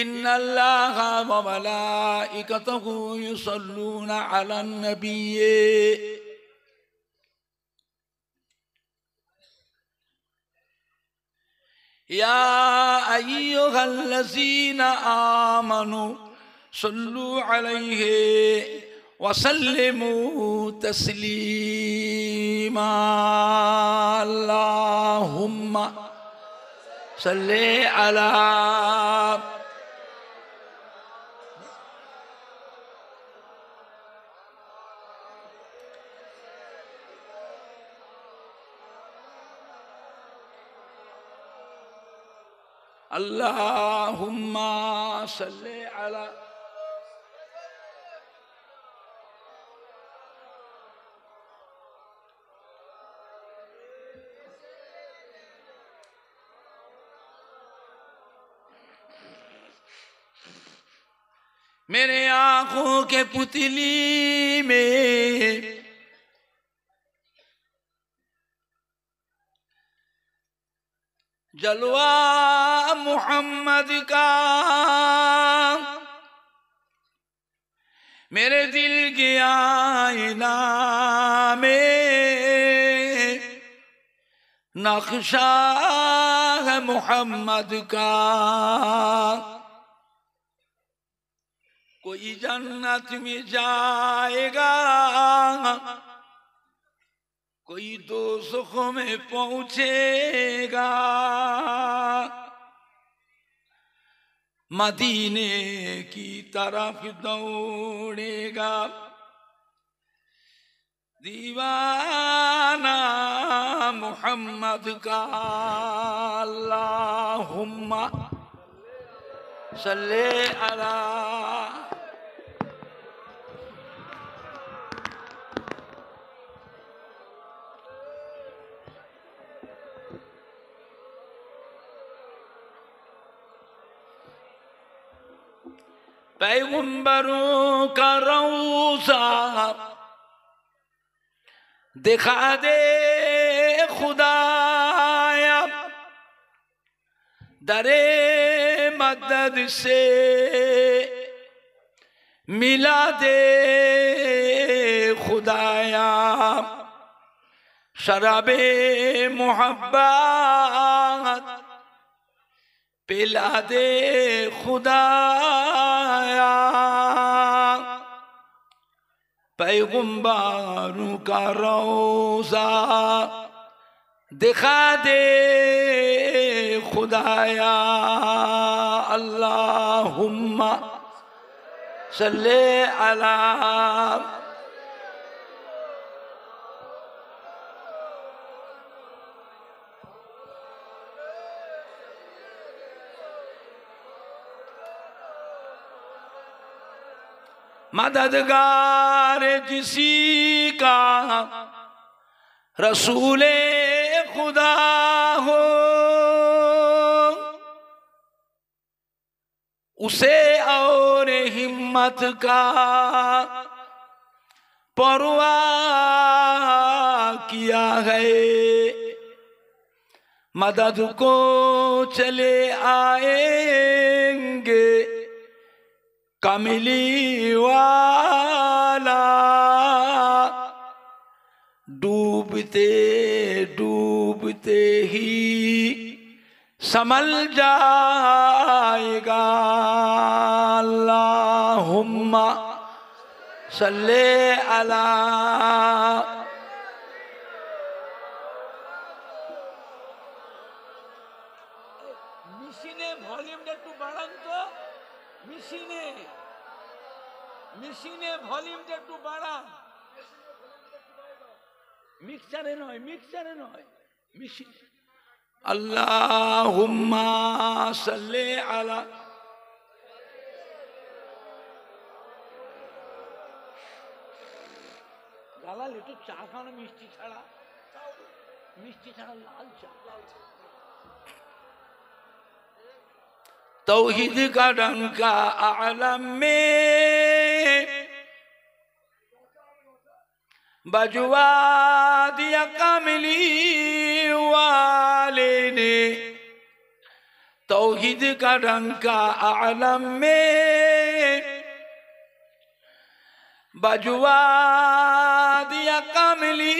इन्नल्लाहा व मलाइकतहु युसल्लूना अलन नबिय्य या अय्युहल्लज़ीना आमनु सल्लु अलैहि वसल्लिमु तस्लीमा अल्लाहुम्मा सल्ली अला अल्लाहुम्मा सल्ली अला मेरे आँखों के पुतली में जलवा मोहम्मद का, मेरे दिल के आईना में नक्शा है मोहम्मद का। कोई जन्नत में जाएगा, कोई दोज़ख में पहुंचेगा, मदीने की तरफ दौड़ेगा। दीवाना मोहम्मद का। अल्लाहुम्मा सल्ले अला पैगंबरों का रौज़ा दिखा दे खुदाया, दरे मदद से मिला दे खुदाया। शराबे मोहब्बत पिला दे खुदाया। पैगंबरों का रौज़ा दिखा दे खुदाया। अल्लाहुम्मा सल्ले अला मददगार जिसी का रसूले खुदा हो, उसे और हिम्मत का परवाह किया है। मदद को चले आएंगे कमली वाला, डूबते डूबते ही संभल जाएगा। अल्लाहुम्मा सल्ले अला মেশিনে ভলিউমটা একটু বাড়ান। মিক্সারে নয়, মিক্সারে নয়, মেশিন। আল্লাহুম্মা সাল্লি আলা গালাল একটু চা খাওয়ানো, মিষ্টি ছাড়া, মিষ্টি ছাড়া লাল চা। तौहीद का डंका आलम में बजवा दिया कमली वाले ने, तौहीद का डंका आलम में बजवा दिया कमली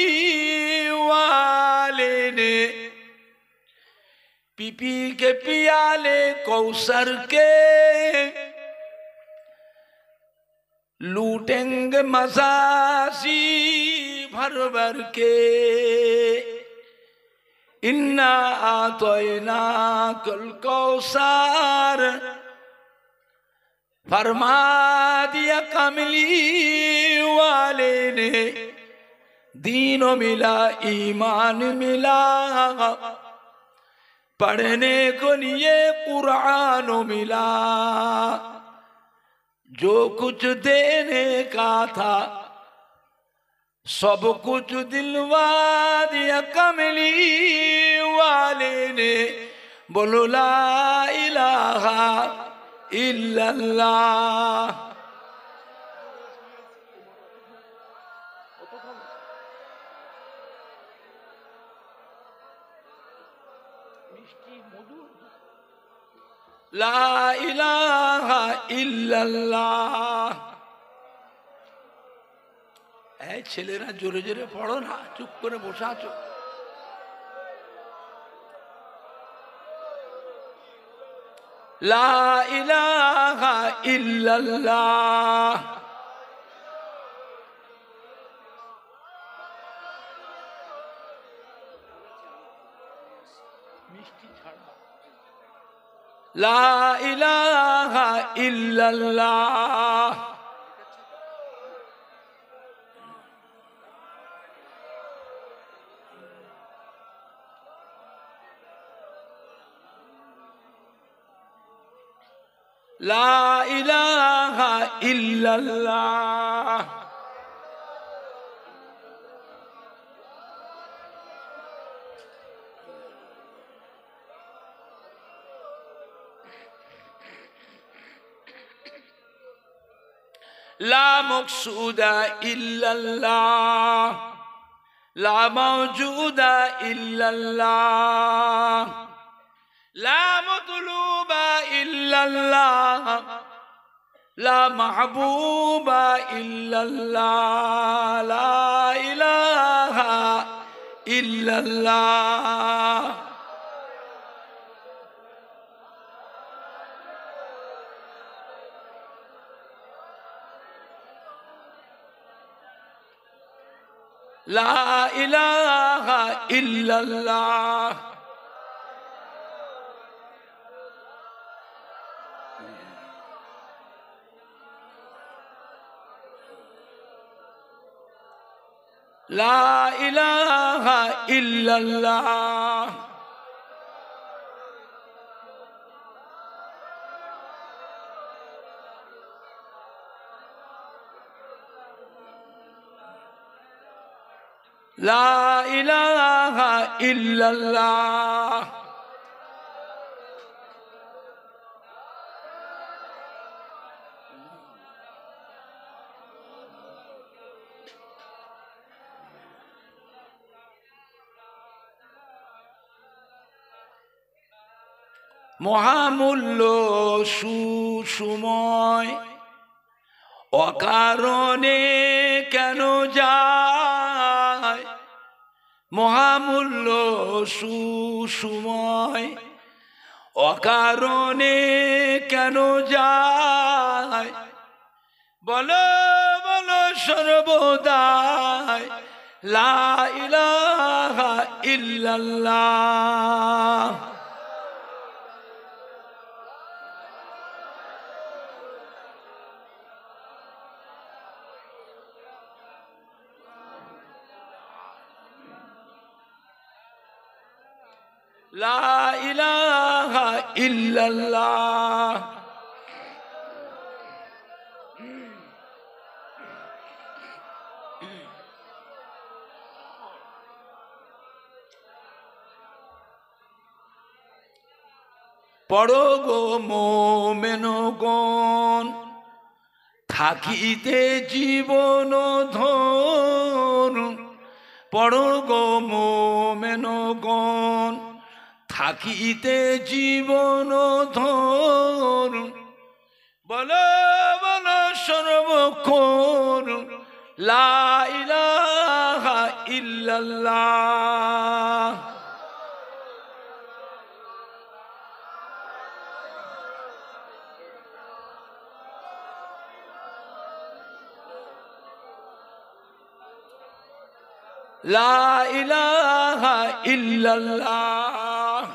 वाले ने, पीपी के पियाले कौसर के लूटेंगे मजासी भर भर के। इन्ना आतोइना कुल कौसर फरमा दिया कमली वाले ने, दीनो मिला ईमान मिला, पढ़ने को लिए कुरान मिला। जो कुछ देने का था सब कुछ दिलवा दिया कमली वाले ने। बोलो ला इलाहा इल्लल्लाह। ला इलाहा इल्लल्लाह। ছেলেরা জোরে জোরে পড়ো না, চুপ করে বসে আছো। লা ইলাহা ইল্লাল্লাহ। মিষ্টি ছাড়া লা ইলাহা ইল্লাল্লাহ। লা ইলাহা ইল্লাল্লাহ। লা মকসুদা ইল্লাল্লাহ, লা মাওজুদা ইল্লাল্লাহ, লা মতলুবা ইল্লাল্লাহ, লা মাহবুবা ইল্লাল্লাহ, লা ইলাহা ইল্লাল্লাহ। লা ইলাহা ইল্লাল্লাহ। লা ইলাহা ইল্লাল্লাহ। লা ইলাহা ইল্লাল্লাহ। মহামূল্য সুসময় অকারণে কেন যায়, মহামূল্য সুসময় অকারণে কেন যায়। বলো বলো সর্বদাই লা ইলাহা ইল্লাল্লাহ। লা ইলাহা ইল্লাল্লাহ। পড়ো গো মোমেনগণ থাকিতে জীবন ধন, পড়ো গো মোমেনগণ থাকিতে জীবন ধর বলো বলো সর্বক্ষণ লা ইলাহা ইল্লাল্লাহ। লা ইলাহা ইল্লাল্লাহ।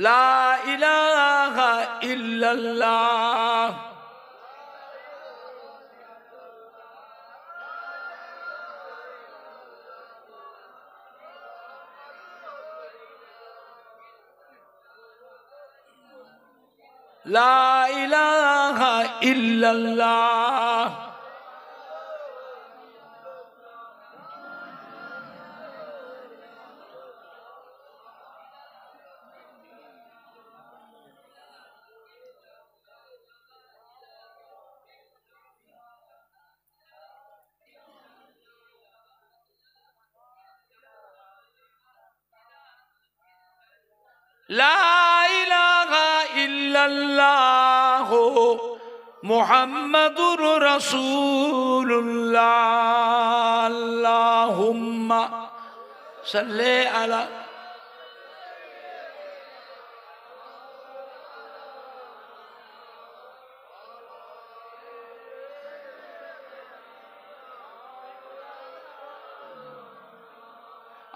লা ইলাহা ইল্লাল্লাহ। লা ইলাহা ইল্লাল্লাহ। লা ইলাহা ইল্লাল্লাহ মুহাম্মাদুর রাসূলুল্লাহ। আল্লাহুম্মা সাল্লি আলা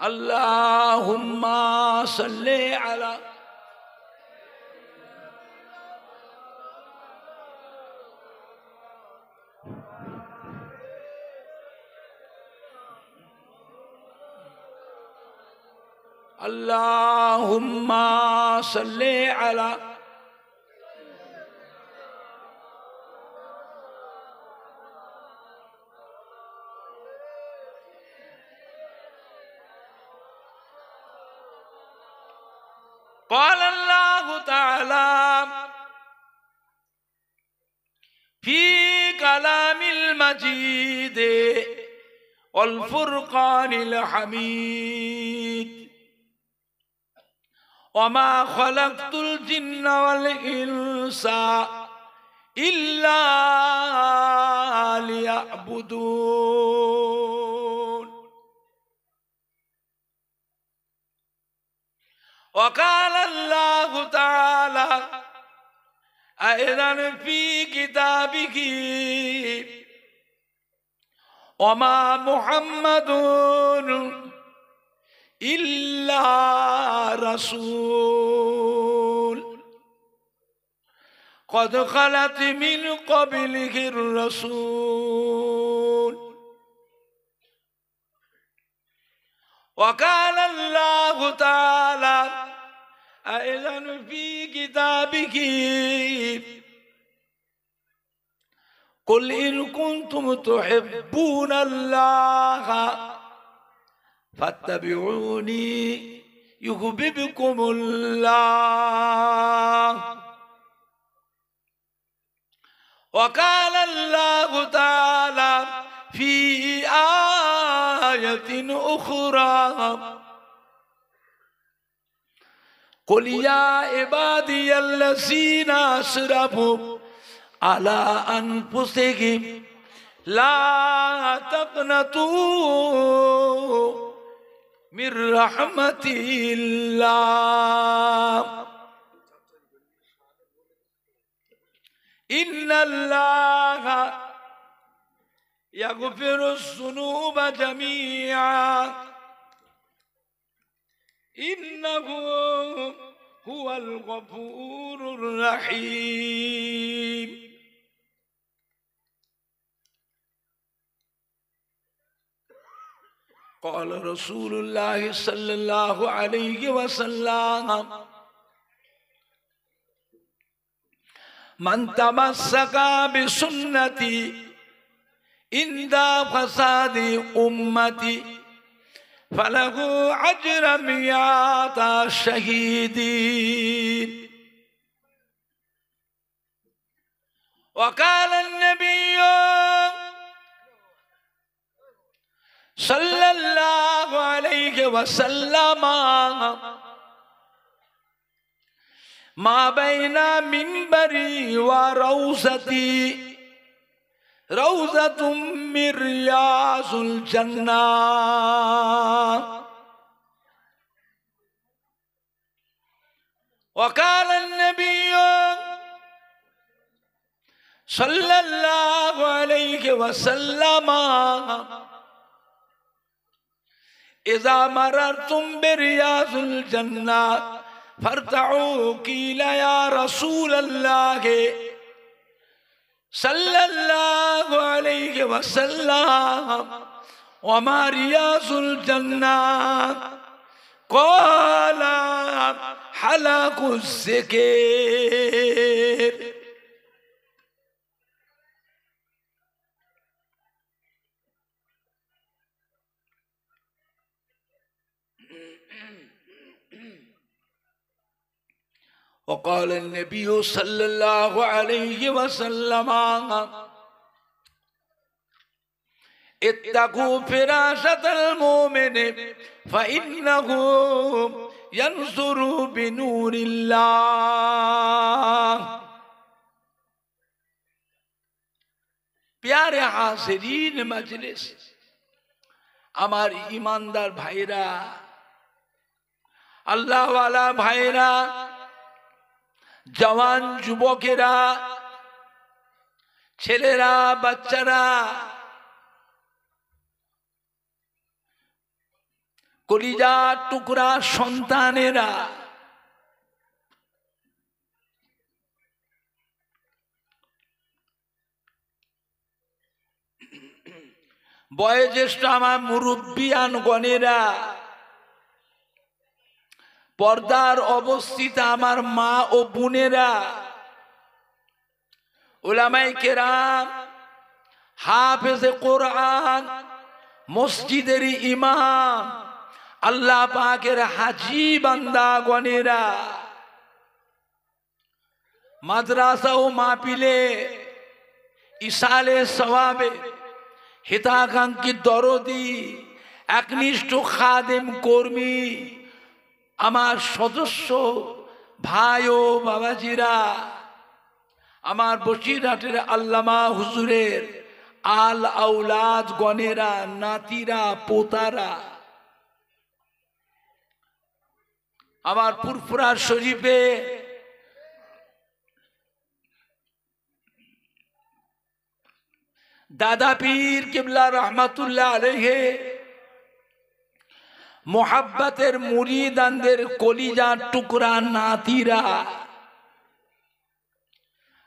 আল্লাহুম্মা সাল্লি আলা আল্লাহুম্মা সাল্লি আলা قال الله تعالى في كلام المجيد والفرقان الحميد وما خلقت الجن والإنس إلا ليعبدون وقال الله تعالى أيضا في كتابه وما محمد إلا رسول قد خلت من قبله الرسول وقال الله تعالى أيضا في كتابه قل إن كنتم تحبون الله فاتبعوني يحببكم الله وقال الله تعالى في آية أخرى قل يا عبادي الذين أسرفوا على أنفسهم لا تقنطوا من رحمة الله إن الله يغفر الذنوب جميعا إنه هو الغفور الرحيم قال رسول الله صلى الله عليه وسلم من تمسك بسنتي عند فساد أمتي ফালাহু আজরা মিয়াতা শাহীদিন। وقال النبي صلى الله عليه وسلم ما بين منبري وروضتي روضة من رياض الجنة. وقال النبي صلى الله عليه وسلم إذا مررتم برياض الجنة فارتعوا قيل يا رسول الله صلى الله عليه وسلم وما رياض الجنة قال حلق الذكر. وقال النبي صلى الله عليه وسلم اتقوا فراشة المؤمن فإنه ينظر بنور الله. प्यारे हाज़रीन मजलिस, আমার ईमानदार भाईरा, আল্লাহ ওয়ালা ভাইরা, জওয়ান যুবকেরা, ছেলেরা, বাচ্চারা, কলিজা টুকরা সন্তানেরা, বয়োজ্যেষ্ঠ আমার মুরব্বিয়ান গণেরা, পর্দার অবস্থিত আমার মা ও বোনেরা, উলামায়ে কেরাম, হাফেজে কোরআন, মসজিদের ইমাম, আল্লাহ পাকের হাজী বান্দা গণেরা, মাদ্রাসা ও মাহফিলে ইসালে সওয়াবে হিতাকাঙ্ক্ষী দরদি একনিষ্ঠ খাদেম কর্মী আমার সদস্য ভাই ও বাবাজিরা, আমার বসিরহাটের আল্লামা হুজুরের আল আউলাদ গণেরা, নাতিরা, পোতারা, আমার ফুরফুরা শরীফে দাদা পীর কিবলা রহমাতুল্লাহ আলাইহি মোহাব্বতের মুরিদানদের কলিজার টুকরা নাতিরা,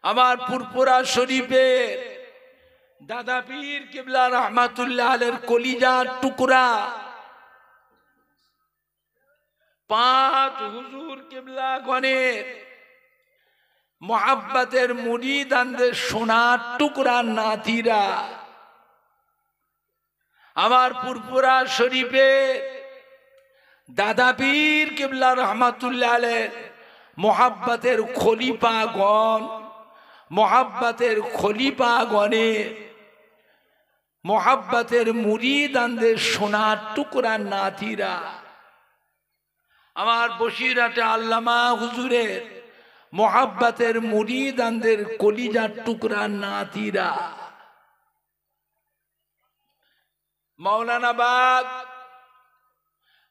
আমার ফুরফুরা শরীফের দাদা পীর কিবলা রহমাতুল্লাহ আলাইহির কলিজার টুকরা, পাঁচ হুজুর কিবলা গণের মোহাব্বতের মুরিদানদের সোনার টুকরা নাতিরা, আমার ফুরফুরা শরীফের দাদা পীর কিবলা রহমাতুল্লাহ আলাইহির মোহাব্বতের খলিফাগণ, মোহাব্বতের খলিফাগণের মোহাব্বতের মুরিদানদের সোনার টুকরা নাতিরা, আমার বসিরহাটে আল্লামা হুজুরের মোহাব্বতের মুরিদানদের কলিজার টুকরা নাতিরা,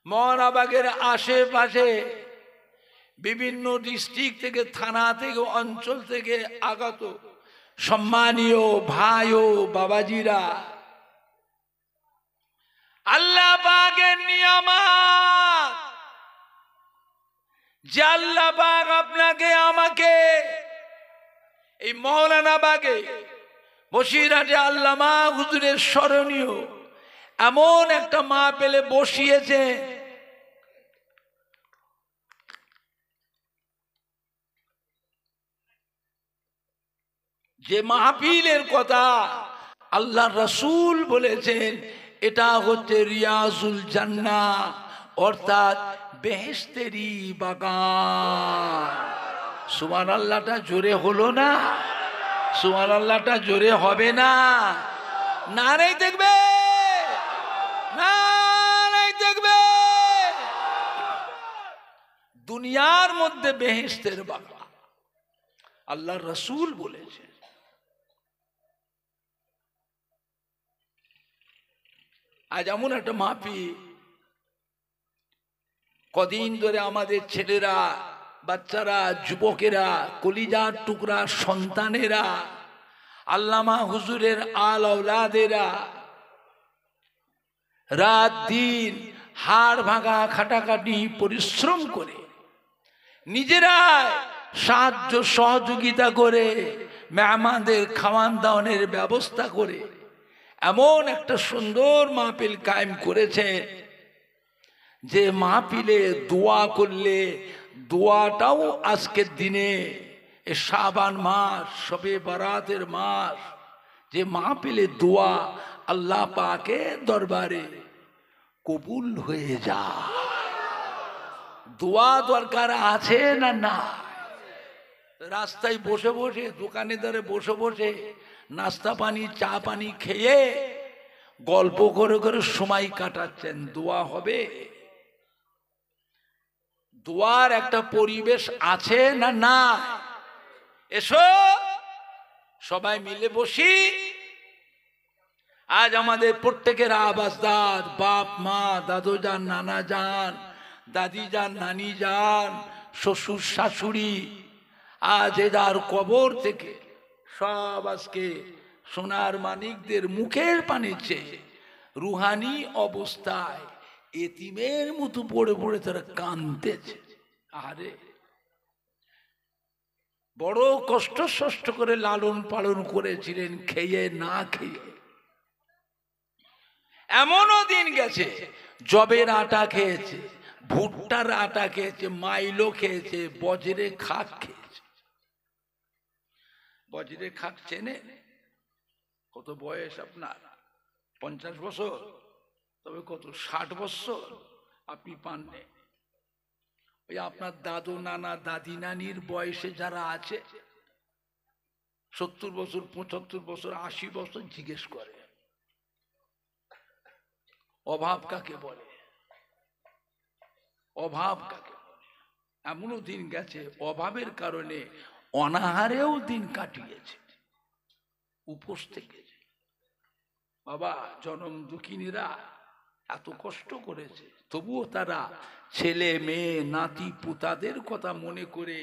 মৌলানাবাগের আশেপাশে বিভিন্ন ডিস্ট্রিক্ট থেকে, থানা থেকে, অঞ্চল থেকে আগত সম্মানীয় ভাই ও বাবাজিরা, আল্লাহ পাকের নিয়ামত যে আল্লাহ পাক আপনাকে আমাকে এই মৌলানাবাগে বসিরহাটে আল্লামা হুজুরের স্মরণীয় এমন একটা মাহফিলে বসিয়েছে, যে মাহফিলের কথা আল্লাহ রাসূল বলেছেন, এটা হচ্ছে রিয়াজুল জান্নাহ, অর্থাৎ বেহেশতেরি বাগান। সুবহানাল্লাহটা জোরে হলো না? সুবহানাল্লাহটা জোরে হবে না? নারাই দেখবে, নারাই দেখবে। দুনিয়ার মধ্যে বেহেশতের বাগান আল্লাহর রাসূল বলেছে। আজ এমন একটা মাহফিল, কদিন ধরে আমাদের ছেলেরা, বাচ্চারা, যুবকেরা, কলিজার টুকরা সন্তানেরা, আল্লামা হুজুরের আল আওলাদেরা রাত দিন হাড় ভাঙা খাটাখাটি পরিশ্রম করে নিজেরা সাহায্য সহযোগিতা করে মেহমানদের খাওয়ান দাওয়ানের ব্যবস্থা করে এমন একটা সুন্দর মাহফিল কায়েম করেছে যে মাহফিলে দোয়া করলে দোয়াটাও আজকের দিনে এ শাবান মাস, শবে বারাতের মাস, যে মাহফিলে দোয়া আল্লাহ পাকের দরবারে কবুল হয়ে যায়। দোয়া দরকার আছে না? না। রাস্তায় বসে বসে, দোকানে ধরে বসে বসে নাস্তা পানি, চা পানি খেয়ে গল্প করে করে সময় কাটাচ্ছেন, দোয়া হবে? দোয়ার একটা পরিবেশ আছে না? না। এসো সবাই মিলে বসি। আজ আমাদের প্রত্যেকের আবাসদাদ, বাপ মা, দাদু যান, নানা যান, দাদি যান, নানি যান, শ্বশুর শাশুড়ি, আজ এদার কবর থেকে সব আজকে সোনার মানিকদের মুখের পানি চেয়ে রুহানি অবস্থায় এতিমের মতো পড়ে পড়ে তারা কাঁদতেছে। আরে বড় কষ্ট সষ্ট করে লালন পালন করেছিলেন, খেয়ে না খেয়ে। এমনও দিন গেছে জবের আটা খেয়েছে, ভুট্টার আটা খেয়েছে, মাইলো খেয়েছে, বজরে খাক খেয়েছে। বজরে খাক চেনে? কত বয়স আপনার? 50 বছর? তবে কত 60 বছর আপনি পাননি। ওই আপনার দাদু নানা দাদি নানির বয়সে যারা আছে 70 বছর, 75 বছর, 80 বছর, জিজ্ঞেস করে অভাব কাকে বলে, অভাব কাকে বলে। এমনও দিন গেছে অভাবের কারণে অনাহারেও দিন কাটিয়েছে, উপোস থেকেছে। বাবা, জনম দুঃখিনীরা এত কষ্ট করেছে, তবুও তারা ছেলে মেয়ে নাতি পুতাদের কথা মনে করে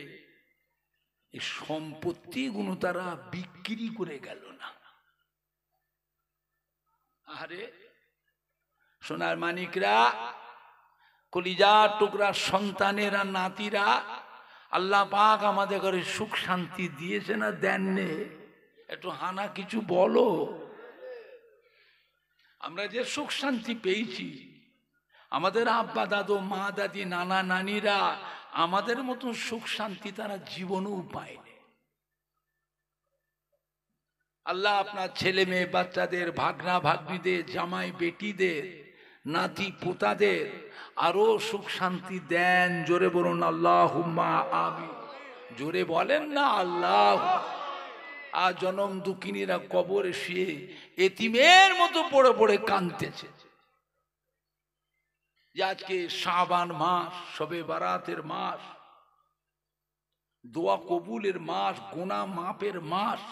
এই সম্পত্তিগুলো তারা বিক্রি করে গেল না। আরে সোনার মানিকরা, কলিজার টুকরা সন্তানেরা, নাতিরা, আল্লাহ পাক আমাদের ঘরে সুখ শান্তি দিয়েছে না দেননি? একটু হানা কিছু বলো। আমরা যে সুখ শান্তি পেয়েছি, আমাদের আব্বা দাদু, মা দাদি, নানা নানিরা আমাদের মতন সুখ শান্তি তারা জীবনেও পায়নি। আল্লাহ আপনার ছেলে মেয়ে বাচ্চাদের, ভাগনা ভাগ্নিদের, জামাই বেটিদের, নাতি পোতাদের আরো সুখ শান্তি দেন। জোরে বলুন আল্লাহুম্মা আমিন। জোরে বলেন না আল্লাহ। আর জনম দুঃখিনীরা কবরে শুয়ে এতিমের মতো পড়ে পড়ে কাঁদতেছে যে আজকে শাবান মাস, শবে বারাতের মাস, দোয়া কবুলের মাস, গুনাহ মাপের মাস।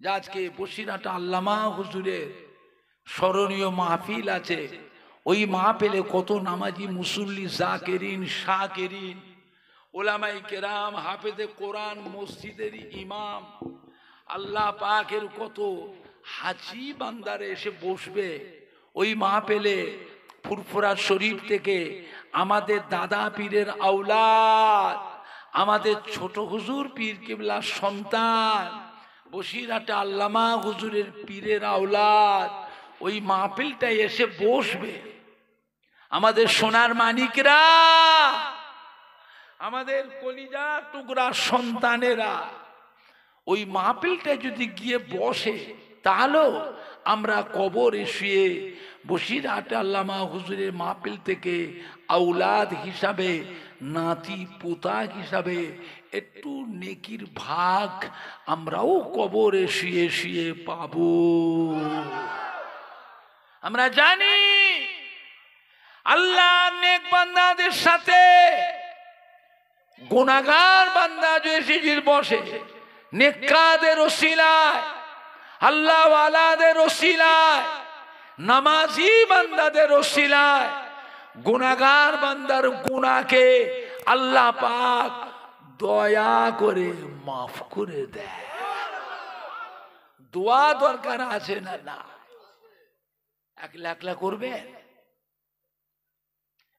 যে আজকে বসিরহাট আল্লামা হুজুরের স্মরণীয় মাহফিল আছে, ওই মাহফিলে কত নামাজি মুসল্লি, জাকেরিন, শাকেরিন, ওলামাই কেরাম, হাফেজে কোরআন, মসজিদের ইমাম, আল্লাহ পাকের কত হাজি বান্দারে এসে বসবে ওই মাহফিলে। ফুরফুরা শরীফ থেকে আমাদের দাদা পীরের আওলাদ, আমাদের ছোট হুজুর পীর কিবলা সন্তান, বসিরহাটে আল্লামা হুজুরের পীরের আওলাদ ওই মাহফিলটায় এসে বসবে। আমাদের সোনার মানিকরা, আমাদের কলিজা টুকরা সন্তানেরা ওই মাহফিলটায় যদি গিয়ে বসে, তাহলেও আমরা কবরে শুয়ে বসিরহাট আল্লামা হুজুরের মাহফিল থেকে আউলাদ হিসাবে, নাতি পোতা হিসাবে একটু নেকির ভাগ আমরাও কবরে শুয়ে শুয়ে পাবো। আমরা জানি আল্লাহ নেক বান্দাদের সাথে গুনাহগার বান্দা যে সিজির বসে, নেককারদের ওসিলায়, আল্লাহ ওয়ালাদের ওসিলায়, নামাজি বান্দাদের ওসিলায় গুনাহগার বান্দার গুনাহকে আল্লাহ পাক দয়া করে মাফ করে দেয়। দোয়া দরকার আছে না? না। একলা একলা করবেন,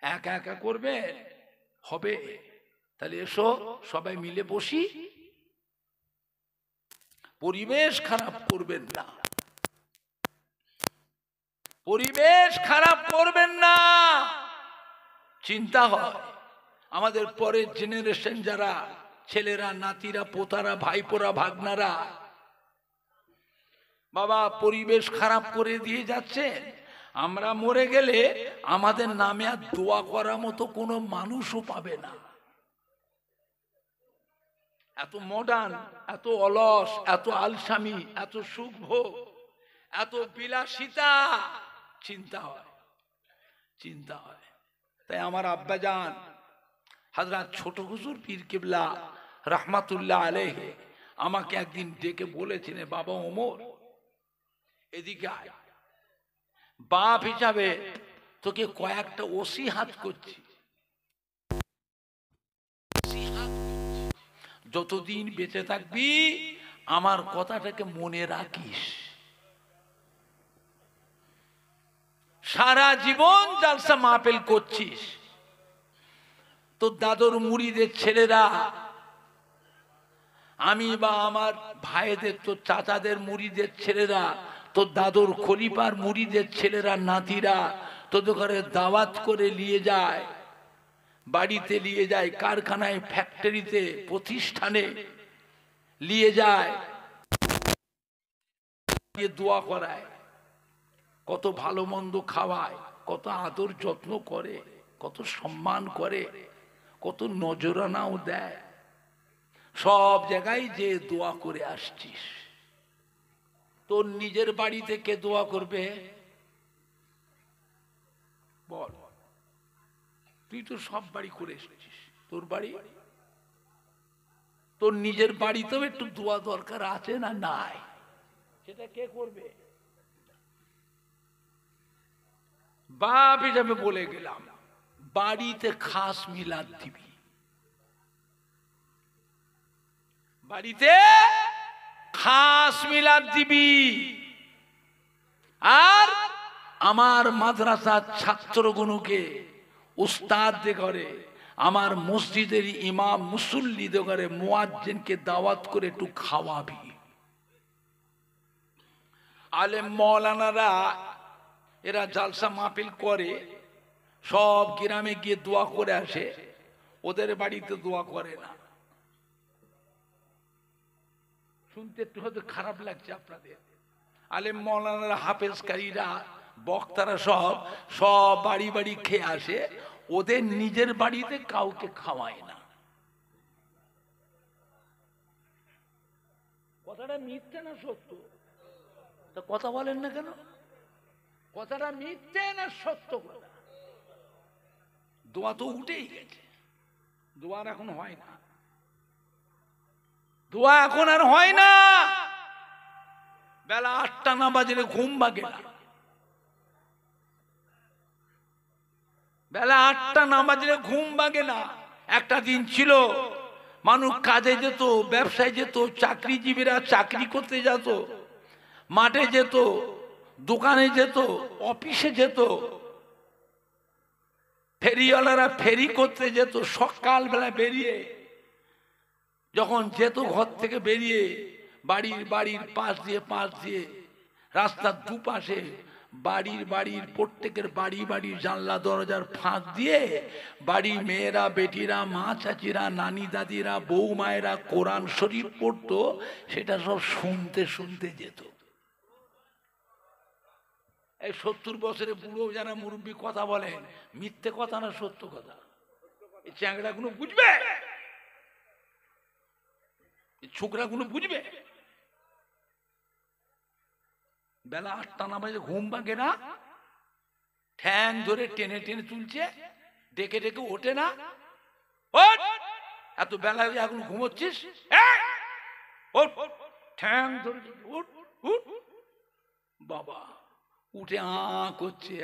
একা একা করবেন হবে? তাহলে এসো সবাই মিলে বসি। পরিবেশ খারাপ করবেন না, পরিবেশ খারাপ করবেন না। চিন্তা হয় আমাদের পরের জেনারেশন যারা ছেলেরা, নাতিরা, পোতারা, ভাইপোরা, ভাগনারা, বাবা পরিবেশ খারাপ করে দিয়ে যাচ্ছেন। আমরা মরে গেলে আমাদের নামে আর দোয়া করার মতো কোনো মানুষও পাবে না। এত মডার্ন, এত অলস, এত আলসামি, এত সুখ ভোগ, এত বিলাসিতা। চিন্তা হয়, চিন্তা হয়। তাই আমার আব্বাজান হযরত ছোট হুজুর পীর কিবলা রাহমাতুল্লাহ আলাইহি আমাকে একদিন ডেকে বলেছিলেন, বাবা ওমর এদিকে আয়, বাপ হিসাবে তোকে কয়েকটা ওসিহাত করছি। যতদিন বেঁচে থাকবি আমার কথাটাকে মনে রাখিস। সারা জীবন জালসা মাহফিল করছিস, তোর দাদুর মুরিদের ছেলেরা, আমি বা আমার ভাইদের, তোর চাচাদের মুরিদের ছেলেরা, তোর দাদুর খলিফার মুরিদের ছেলেরা, নাতিরা তোদের ঘরে দাওয়াত করে নিয়ে যায়, বাড়িতে নিয়ে যায়, কারখানায়, ফ্যাক্টরিতে, প্রতিষ্ঠানে নিয়ে যায়, দোয়া করায়, কত ভালো মন্দ খাওয়ায়, কত আদর যত্ন করে, কত সম্মান করে, কত নজরানাও দেয়। সব জায়গায় যে দোয়া করে আসছিস, তোর নিজের বাড়ি থেকে দোয়া করবে? বল, তুই তো সব বাড়ি করে এসেছিস, তোর বাড়ি, তোর নিজের বাড়িতেও একটু দোয়া দরকার আছে না? নাই। সেটা কে করবে? বাপ হিসাবে বলে গেলাম, বাড়িতে খাস মিলাদ দিবি, বাড়িতে খাস মিলাদ দিবি। আর আমার মাদ্রাসার ছাত্রগণকে, উস্তাদদের ঘরে, আমার মসজিদের ইমাম মুসল্লিদের ঘরে মুয়াজ্জিনকে দাওয়াত করে একটু খাওয়াবি। আলেম মৌলানারা এরা জালসা মাহফিল করে, সব গ্রামে গিয়ে দোয়া করে আসে, ওদের বাড়িতে দোয়া করে না। শুনতে একটু হয়তো খারাপ লাগছে আপনাদের। আলেম মৌলানারা, হাফেজকারীরা, বক্তারা সব সব বাড়ি বাড়ি খেয়ে আসে, ওদের নিজের বাড়িতে কাউকে খাওয়ায় না। কথাটা মিথ্যে না সত্য? তা কথা বলেন না কেন? কথাটা মিথ্যে না সত্য কথা? দোয়া তো উঠেই গেছে, দোয়ার এখন হয় না, দোয়া এখন আর হয় না। বেলা 8টা না বাজলে ঘুম ভাগে না, বেলা 8টা না বাজলে ঘুম ভাগে না। একটা দিন ছিল মানুষ কাজে যেত, ব্যবসায় যেত, চাকরিজীবীরা চাকরি করতে যেত, মাঠে যেত, দোকানে যেত, অফিসে যেত, ফেরিওয়ালারা ফেরি করতে যেত। সকালবেলা বেরিয়ে যখন যেত, ঘর থেকে বেরিয়ে বাড়ির পাশ দিয়ে রাস্তার দুপাশে বাড়ির প্রত্যেকের বাড়ির জানলা দরজার ফাঁক দিয়ে বাড়ির মেয়েরা, বেটিরা, মা চাচিরা, নানি দাদিরা, বউ মায়েরা কোরআন শরীফ পড়তো। সেটা সব শুনতে শুনতে যেত। এই 70 বছরে বুড়ো যারা মুরব্বী কথা বলেন, মিথ্যে কথা না সত্য কথা? এই চ্যাংড়া গুলো বুঝবে, এই ছোকরা গুলো বুঝবে? বেলা 8টা না বাজে ঘুম ভাঙে না, ঠ্যাং ধরে টেনে টেনে তুলছে, ডেকে ডেকে ওঠে না। ওঠ, এত বেলা এখন ঘুমোচ্ছিস, ওঠ, ঠ্যাং ধরে উঠ উঠ। বাবা উঠে করছে,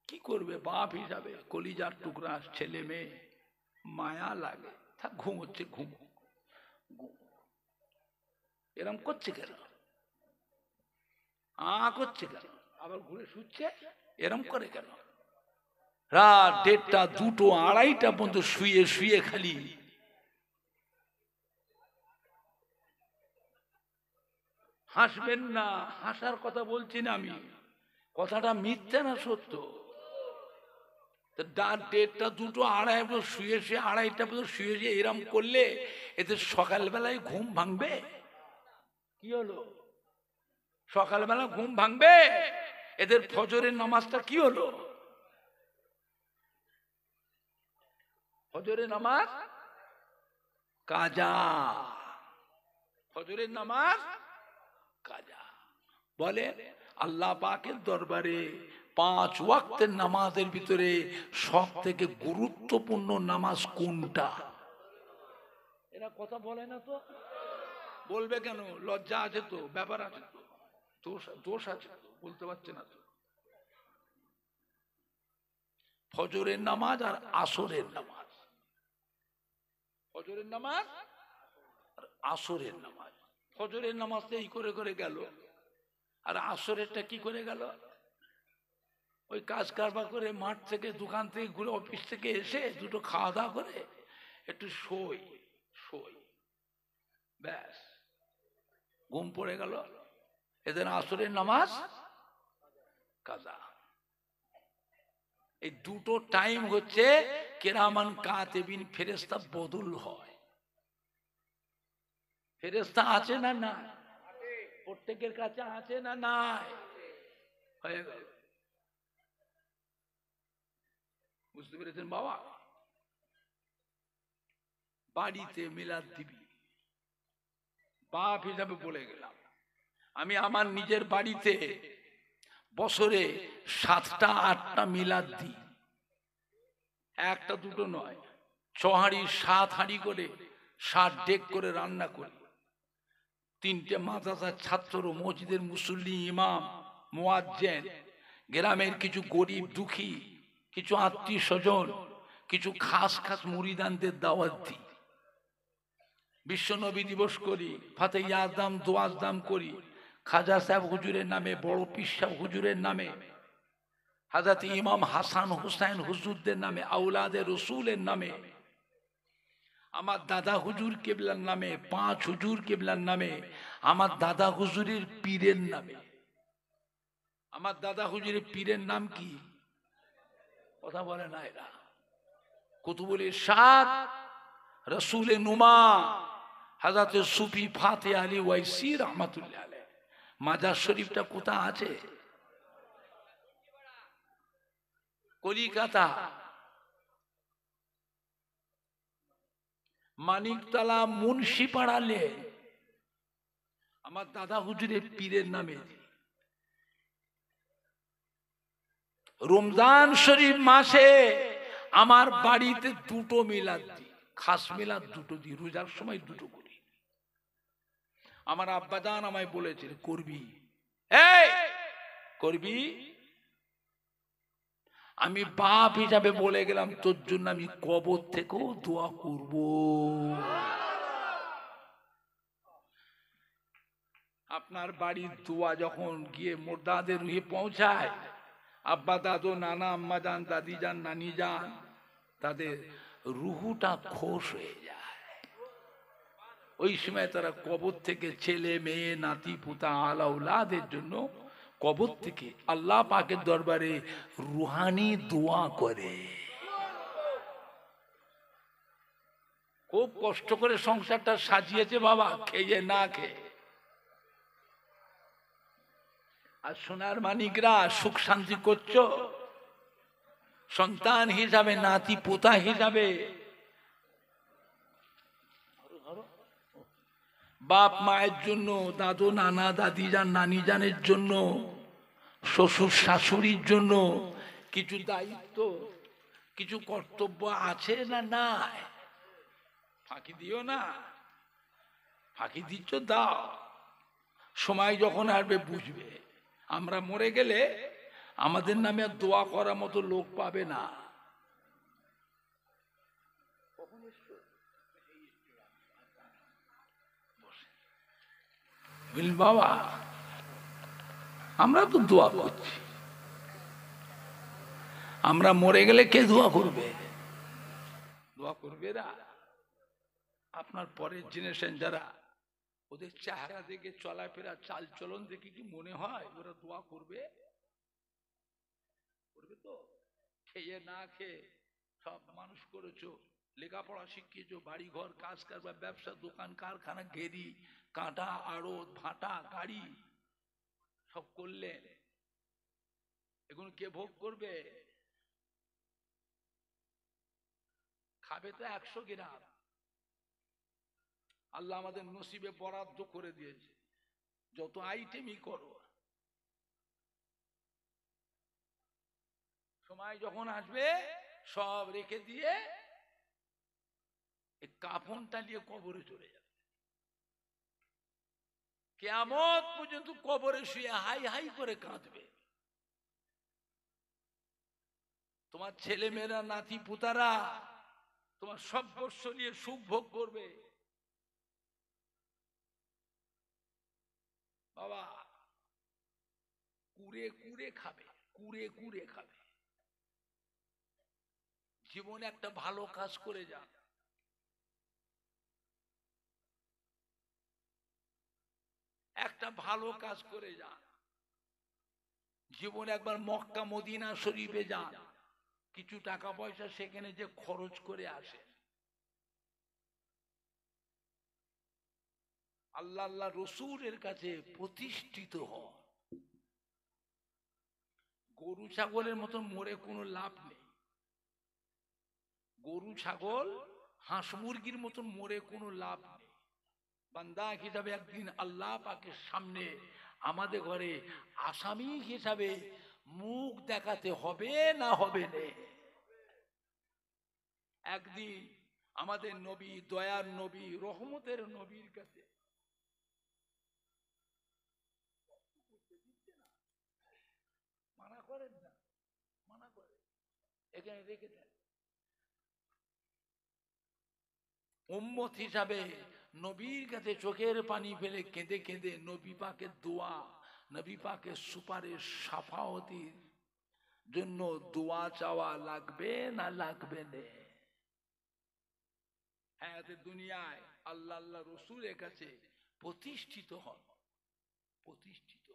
কি করবে বাপ হিসাবে? কলিজার টুকরা ছেলে মেয়ে, মায়া লাগে। থাক, ঘুমোচ্ছে, ঘুম। এরম করছে কেন? করছে কেন? আবার ঘুরে শুচ্ছে, এরম করে কেন? রাত 1:30, 2টো, 2:30টা পর্যন্ত শুয়ে শুয়ে খালি হাসবেন না, হাসার কথা বলছি না আমি, কথাটা মিথ্যা না সত্য? রাত 1:30, 2টো, 2:30 শুয়ে শুয়ে 2:30টা পর্যন্ত শুয়ে শুয়ে এরম করলে এদের সকালবেলায় ঘুম ভাঙবে? কি হলো? সকালবেলা ঘুম ভাঙবে? এদের ফজরের নামাজটা কি হলো? ফজরের নামাজ কাজা, ফজরের নামাজ কাজা। বলে আল্লাহ পাকের দরবারে 5 ওয়াক্তের নামাজের ভিতরে সব থেকে গুরুত্বপূর্ণ নামাজ কোনটা? এরা কথা বলে না তো। বলবে কেন? লজ্জা আছে তো, ব্যাপার আছে তো, দোষ আছে তো, বলতে পারছে না তো। ফজরের নামাজ আর আসরের নামাজ, ফজরের নামাজ আর আসরের নামাজ। ফজরের নামাজটা এই করে করে গেল, আর আসরেরটা কি করে গেল? ওই কাজ কারবার করে, মাঠ থেকে, দোকান থেকে ঘুরে, অফিস থেকে এসে 2টো খাওয়া দাওয়া করে একটু শোই, ব্যাস ঘুম পড়ে গেল। এদের আসরের নামাজ কাজা। এই 2টো টাইম হচ্ছে কেরামান কাতিবিন, ফেরেশতা বদল হয়। ফেরেশতা আছে না না? প্রত্যেকের কাছে আছে না নাই? হয়ে গেল। বুঝতে পেরেছেন বাবা? বাড়িতে মিলাদ দিবি, বাপ হিসাবে বলে গেলাম আমি, আমার নিজের বাড়িতে বছরে 7টা 8টা মিলাদ দিই। 1টা 2টো নয়, 6 হাঁড়ি 7 হাঁড়ি করে, 7 ডেক করে রান্না করি। 3টে মাদ্রাসার ছাত্র, মসজিদের মুসল্লি, ইমাম, মুয়াজ্জিন, গ্রামের কিছু গরিব দুঃখী, কিছু আত্মীয় স্বজন, কিছু খাস খাস মুরিদানদের দাওয়াত দিই। বিশ্ব নবী দিবস করি, ফাতে ইয়াজদাম, দোয়াজদাম করি, খাজা সাহেব হুজুরের নামে, বড় পীর সাহেব হুজুরের নামে, হযরত ইমাম হাসান হুসাইন হুজুরদের নামে, আওলাদে রসুলের নামে, আমার দাদা হুজুর কেবলার নামে, 5 হুজুর কেবলার নামে, আমার দাদা হুজুরের পীরের নামে। আমার দাদা হুজুরের পীরের নাম কি? কথা বলে না এরা। কুতুবুল ইরশাদ, রসুলে নুমা, হযরত সুফি ফাতে আলী ওয়াইসি রহমাতুল্লাহ আলাইহ। মাজার শরীফটা কোথায় আছে? কলিকাতা, মানিকতলা, মুন্সিপাড়া লেন। আমার দাদা হুজুরের পীরের নামে। রমজান শরীফ মাসে আমার বাড়িতে 2টো মিলাদ দিই, খাস মিলাদ 2টো দিই, রোজার সময় 2টো করি। আমার আব্বাজান আমায় বলেছিল করবি, এই করবি। আমি বাপ হিসাবে বলে গেলাম তোর জন্য আমি কবর থেকেও দোয়া করব। আপনার বাড়ির দোয়া যখন গিয়ে মুর্দাদের রুহে পৌঁছায়, আব্বা দাদু, নানা, আম্মা যান, দাদি যান, নানি যান, তাদের রুহুটা খোশ হয়ে যায়। ওই সময় তারা কবর থেকে ছেলে মেয়ে, নাতি পুতা, আলাউলাদের জন্য কবর থেকে আল্লাহ পাকের দরবারে রুহানি দোয়া করে। খুব কষ্ট করে সংসারটা সাজিয়েছে বাবা, খেয়ে না খেয়ে। আর সোনার মানিকরা সুখ শান্তি করছো সন্তান হিসাবে, নাতি পোতা হিসাবে। বাপ মায়ের জন্য, দাদু নানা দাদি যান নানি জানের জন্য, শ্বশুর শাশুড়ির জন্য কিছু দায়িত্ব, কিছু কর্তব্য আছে না নাই? ফাঁকি দিও না। ফাঁকি দিচ্ছ দাও, সময় যখন আসবে বুঝবে। আমরা মরে গেলে আমাদের নামে আর দোয়া করার মতো লোক পাবে না। বাবা আমরা তো দোয়া করছি, আমরা মরে গেলে কে দোয়া করবে? দোয়া করবে না আপনার পরের জেনারেশন যারা, ওদের চেহারা দেখে, চলাফেরা, চাল চলন দেখে কি মনে হয় ওরা দোয়া করবে? করবে তো? খেয়ে না খেয়ে সব মানুষ করেছো, লেখাপড়া শিখিয়েছো, বাড়ি ঘর কাজ কারবার ব্যবসা দোকান কারখানা ঘেরি কাঁটা আড়ত ভাটা গাড়ি সব করলেন, এগুলো কে ভোগ করবে? খাবে তো 100 গ্রাম। আল্লাহ আমাদের নসিবে বরাদ্দ করে দিয়েছে, যত আইটেমই করো। সময় যখন আসবে সব রেখে দিয়ে কাফনটা নিয়ে কবরে চলে যাবে। কিয়ামত পর্যন্ত কবরে শুয়ে হাই হাই করে কাঁদবে। তোমার ছেলে মেয়েরা, নাতি পুতারা তোমার সব বর্ষ নিয়ে সুখ ভোগ করবে। বাবা কুড়ে কুড়ে খাবে, কুড়ে কুড়ে খাবে। জীবনে একটা ভালো কাজ করে যান, একটা ভালো কাজ করে যান। জীবনে একবার মক্কা মদিনা শরীফে যান, কিছু টাকা পয়সা সেখানে যে খরচ করে আসে। আল্লাহ আল্লাহ রসুলের কাছে প্রতিষ্ঠিত হন। গরু ছাগলের মতো মরে কোনো লাভ নেই। গরু ছাগল হাঁস মুরগির মতো মরে কোনো লাভ নেই। বান্দা হিসাবে একদিন আল্লাহ পাকের সামনে আমাদের ঘরে আসামি হিসাবে মুখ দেখাতে হবে না হবে না? একদিন আমাদের নবী, দয়ার নবী, রহমতের নবীর কাছে মানা করেন না, মানা করেন, এখানে রেখে দেন। উম্মত হিসাবে নবীর কাছে চোখের পানি ফেলে কেঁদে কেঁদে নবী পাকের দোয়া, নবী পাকের সুপারিশ সাফাওয়াতির জন্য দোয়া চাওয়া লাগবে না লাগবে না? হ্যাঁ, দুনিয়ায় আল্লাহ আল্লাহ রসুলের কাছে প্রতিষ্ঠিত হন, প্রতিষ্ঠিত।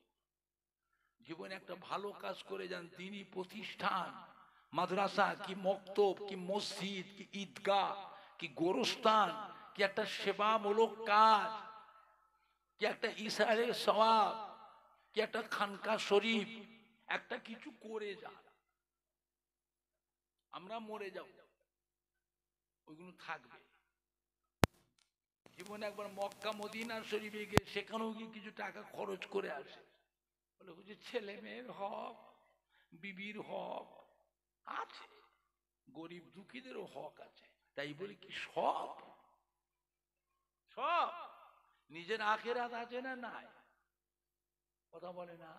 জীবনে একটা ভালো কাজ করে যান, তিনি প্রতিষ্ঠান, মাদ্রাসা কি মক্তব কি মসজিদ কি ঈদগাহ কি গোরস্থান কি একটা সেবামূলক কাজ কি একটা ইসরায়েলের সওয়াব কি একটা খানকা শরীফ, একটা কিছু করে যান। আমরা মরে যাব, ওইগুলো থাকবে। জীবনে একবার মক্কা মদিনা শরীফে গিয়ে সেখানেও গিয়ে কিছু টাকা খরচ করে আসে। বলে বুঝি ছেলে মেয়ের হক, বিবির হক আছে, গরিব দুঃখীদেরও হক আছে, তাই বলি কি সব সব নিজের আখেরাত আছে না নাই? কথা বলে না?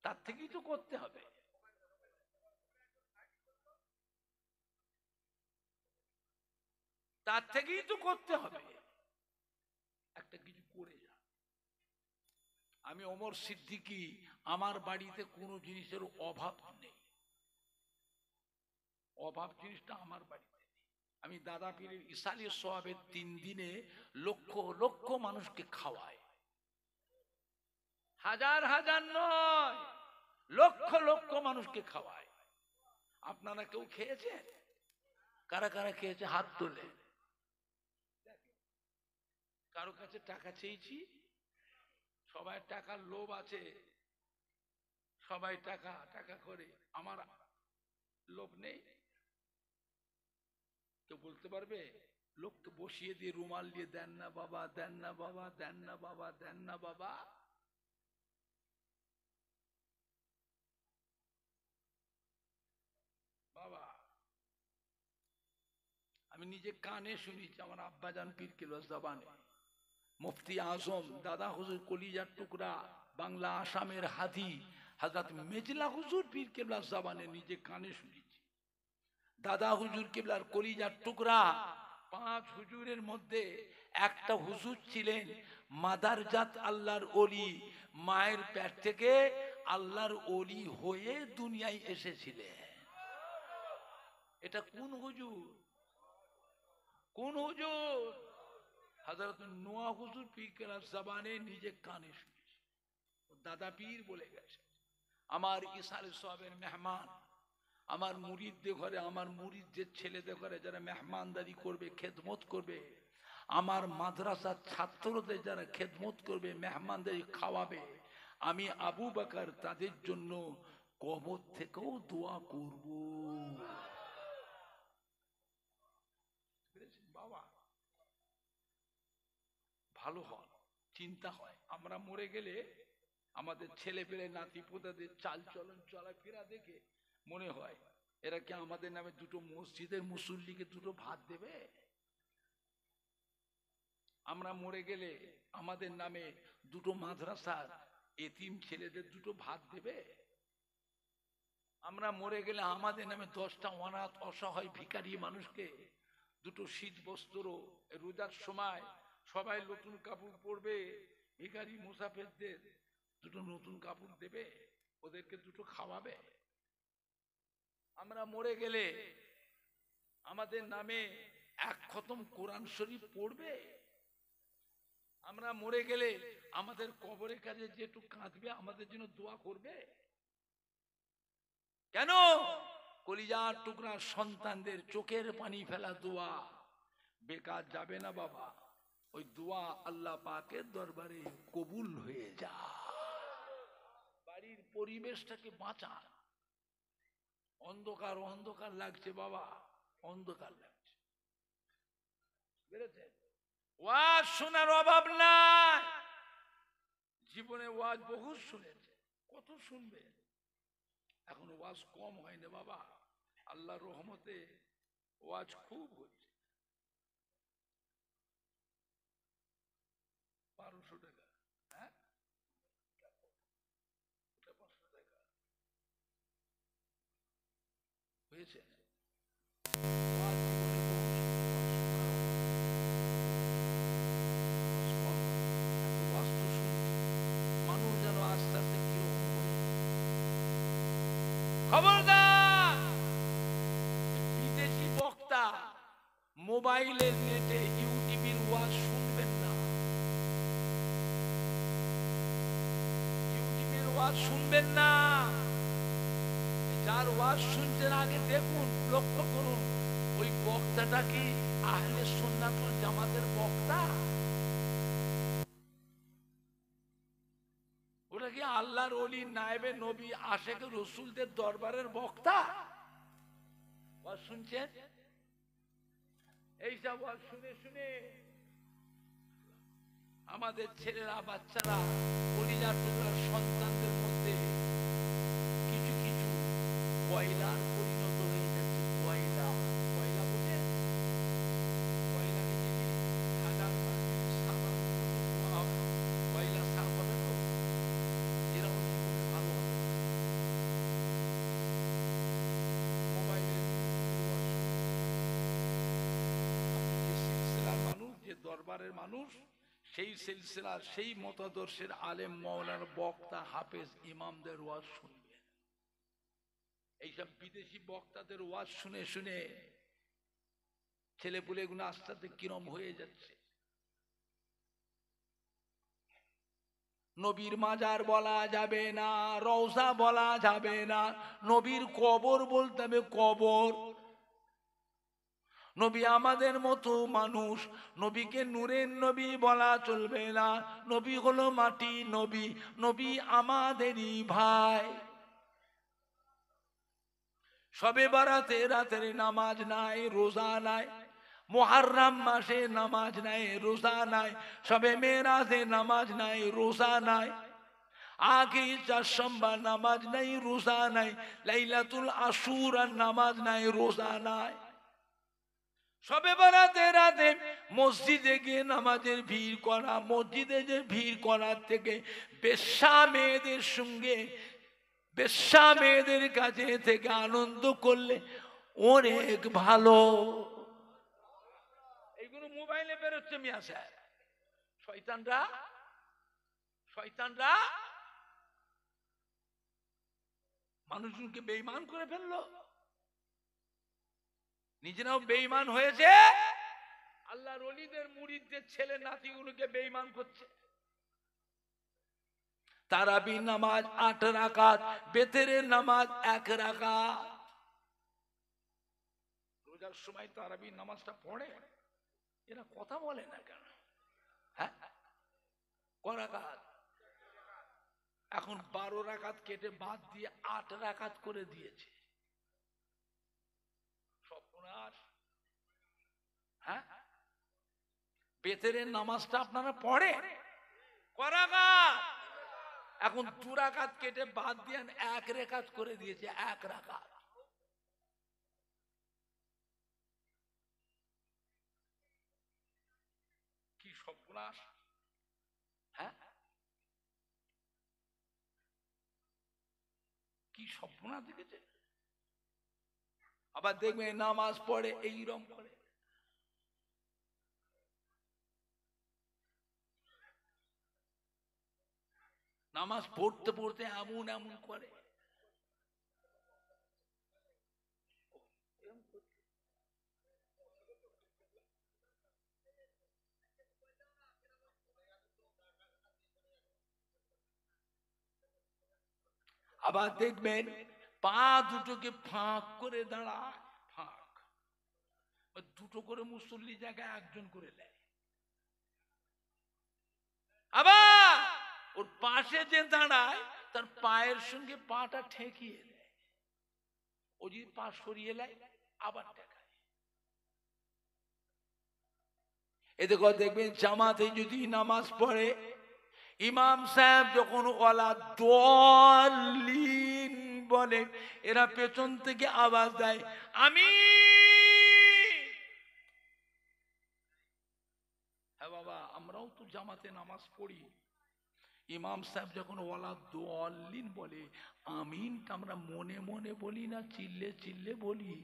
তার থেকেই তো করতে হবে। তার থেকেই তো করতে হবে, একটা কিছু করে যা। আমি ওমর সিদ্দিকী, আমার বাড়িতে কোনো জিনিসের অভাব নেই, অভাব জিনিসটা আমার বাড়িতে নেই। আমি দাদা পীরের ইসালের সওয়াবের 3 দিনে লক্ষ লক্ষ মানুষকে খাওয়াই, হাজার হাজার নয়, লক্ষ লক্ষ মানুষকে খাওয়ায়। আপনারা কেউ খেয়েছেন? কারা কারা খেয়েছে হাত তোলে। কারো কাছে টাকা চেয়েছি, সবাই টাকার লোভ আছে, সবাই টাকা টাকা করে, আমার লোভ নেই। কেউ বলতে পারবে? লোককে বসিয়ে দিয়ে রুমাল দিয়ে দেন না বাবা, দেন না বাবা, দেন না বাবা, দেন না বাবা। বাবা আমি নিজে কানে শুনেছি, আমার আব্বাজান পীর কেবলার জবানে, মুফতি আজম দাদা হুজুর কলিজার টুকরা, বাংলা আসামের হাদি হযরত মেজলা হুজুর পীর কেবলার জবানে নিজে কানে শুনেছি। দাদা হুজুর কেবলার কলিজার টুকরা, 5 হুজুরের মধ্যে একটা হুজুর ছিলেন মাদারজাত আল্লাহর ওলি, মায়ের পেট থেকে আল্লাহর ওলি হয়ে দুনিয়ায় এসেছিলেন। এটা কোন হুজুর? কোন হুজুর? হযরত নোয়া হুজুর পীর কেবলার জবানে নিজে কানে শুনেছি। দাদা পীর বলে গেছে, আমার ইসালে সাহেবের মেহমান, আমার মুরিদদের ঘরে, আমার মুরিদদের ছেলেদের ঘরে যারা মেহমানদারি করবে, খেদমত করবে, আমার মাদ্রাসার ছাত্রদের যারা খেদমত করবে, মেহমানদারি খাওয়াবে, আমি আবু বকর তাদের জন্য কবর থেকেও দোয়া করব। বাবা ভালো হন, চিন্তা হয় আমরা মরে গেলে আমাদের ছেলে পেলে নাতি পোতাদের চাল চলন চলাফেরা দেখে মনে হয় এরা কি আমাদের নামে দুটো মসজিদের মুসল্লিকে দুটো ভাত দেবে? আমরা মরে গেলে আমাদের নামে দুটো মাদ্রাসার এতিম ছেলেদের দুটো ভাত দেবে? আমরা মরে গেলে আমাদের নামে 10টা অনাথ অসহায় ভিখারি মানুষকে দুটো শীত বস্ত্র, রোজার সময় সবাই নতুন কাপড় পরবে, ভিখারি মুসাফিরদের দুটো নতুন কাপড় দেবে, ওদেরকে দুটো খাওয়াবে? আমরা মরে গেলে আমাদের নামে 1 খতম কোরআন শরীফ পড়বে? আমরা মরে গেলে আমাদের কবরের কাছে যেটু কাঁদবে, আমাদের জন্য দোয়া করবে? কেন? কলিজার টুকরা সন্তানদের চোখের পানি ফেলা দোয়া বেকার যাবে না বাবা। ওই দোয়া আল্লাহ পাকের দরবারে কবুল হয়ে যায়। বাড়ির পরিবেশটাকে বাঁচান। অন্ধকার অন্ধকার লাগছে বাবা, অন্ধকার লাগছে, বুঝেছেন? ওয়াজ শোনার অভাব নাই, জীবনে ওয়াজ বহু শুনেছে, কত শুনবে? এখন ওয়াজ কম হয় না বাবা, আল্লাহর রহমতে ওয়াজ খুব হচ্ছে। 1200 টাকা, হ্যাঁ 500 টাকা হয়েছে। মানুষ যেন আস্তে আস্তে কিরকম হয়ে, খবরদার বিদেশি বক্তা মোবাইলের নেটে ইউটিউবের ওয়াজ শুনবেন না, ইউটিউবের ওয়াজ শুনবেন না। যার ওয়াজ শুনছেন আগে দেখুন, লক্ষ্য করুন ওই বক্তাটা কি আহলে সুন্নাতুল জামাতের বক্তা? ওটা কি আল্লাহর ওলি, নায়েবে নবী, আশেকে রসুলদের দরবারের বক্তা? ওয়াজ শুনছেন, এইসব ওয়াজ শুনে শুনে আমাদের ছেলেরা বাচ্চারা কলিজার টুকরার সন্তানদের মধ্যে কিছু কিছু কয়লার পরিণত হয়ে যাচ্ছে। কয়লা, কয়লা বুঝে, কয়লা নিজে হাজার কয়লা সাফ হবে তো, এরাও জীবনে ভালো হবে। মোবাইলের আপনি যে সিলসিলার মানুষ, যে দরবারের মানুষ, সেই সিলসিলার সেই মতাদর্শের আলেম মাওলার বক্তা হাফেজ ইমামদের ওয়াজ শুনবেন। এইসব বিদেশি বক্তাদের ওয়াজ শুনে শুনে ছেলেপুলেগুলো আস্তে আস্তে কিরম হয়ে যাচ্ছে। নবীর মাজার বলা যাবে না, রওজা বলা যাবে না, নবীর কবর বলতে হবে কবর। নবী আমাদের মতো মানুষ, নবীকে নূরের নবী বলা চলবে না। নবী হলো মাটি নবী, নবী আমাদেরই ভাই। সবে বারাতে রাতের নামাজ নাই, রোজা নাই, মুহররম মাসে নামাজ নাই, রোজা নাই, সবে মেরাজে নামাজ নাই, রোজা নাই, আগে চার সোমবার নামাজ নাই, রোজা নাই, লাইলাতুল আশুরার নামাজ নাই, রোজা নাই। সবে বারাতে রাতে মসজিদে গিয়ে নামাজের ভিড় করা, মসজিদে যে ভিড় করার থেকে বেশ্যা মেয়েদের সঙ্গে, বেশ্যা মেয়েদের কাছে থেকে আনন্দ করলে অনেক ভালো। এইগুলো মোবাইলে বেরোচ্ছে মিয়া সাহেব। শয়তানরা শয়তানরা মানুষজনকে বেঈমান করে ফেললো, নিজেরাও বেঈমান হয়েছে, আল্লাহর ওলিদের মুরিদদের ছেলে নাতিগুলোকে বেঈমান করছে। তারাবি নামাজ 8 রাকাত, বেতেরের নামাজ 1 রাকাত। রোজার সময় তারাবি নামাজটা পড়ে, এরা কথা বলে না কেন? হ্যাঁ, ক রাকাত? এখন 12 রাকাত কেটে বাদ দিয়ে 8 রাকাত করে দিয়েছে। সর্বনাশ। হ্যাঁ, বেতেরের নামাজটা আপনারা পড়ে ক রাকাত? এখন 2 রাকাত কেটে বাদ দিয়ে 1 রাকাত করে দিয়েছে, 1 রাকাত। কি সর্বনাশ! হ্যাঁ, কি সর্বনাশ দেখেছে। আবার দেখবেন নামাজ পড়ে এইরকম করে, নামাজ পড়তে পড়তে এমন এমন করে। আবার দেখবেন পা দুটোকে ফাঁক করে দাঁড়ায়, ফাঁক, দুটো করে মুসল্লি জায়গায় একজন করে নেয়। আবার ওর পাশে যে দাঁড়ায় তার পায়ের সঙ্গে পাটা ঠেকিয়ে দেয়, ও যদি পা সরিয়ে নেয় আবার ঠেকায়। এতে করে দেখবেন জামাতে যদি নামাজ পড়ে, ইমাম সাহেব যখন ওয়ালা দাল্লিন বলে, এরা পেছন থেকে আওয়াজ দেয় আমিন। হ্যাঁ বাবা, আমরাও তো জামাতে নামাজ পড়ি, ইমাম সাহেব যখন ওয়ালা দাল্লিন বলে, আমিনটা আমরা মনে মনে বলি না চিল্লে চিল্লে বলি?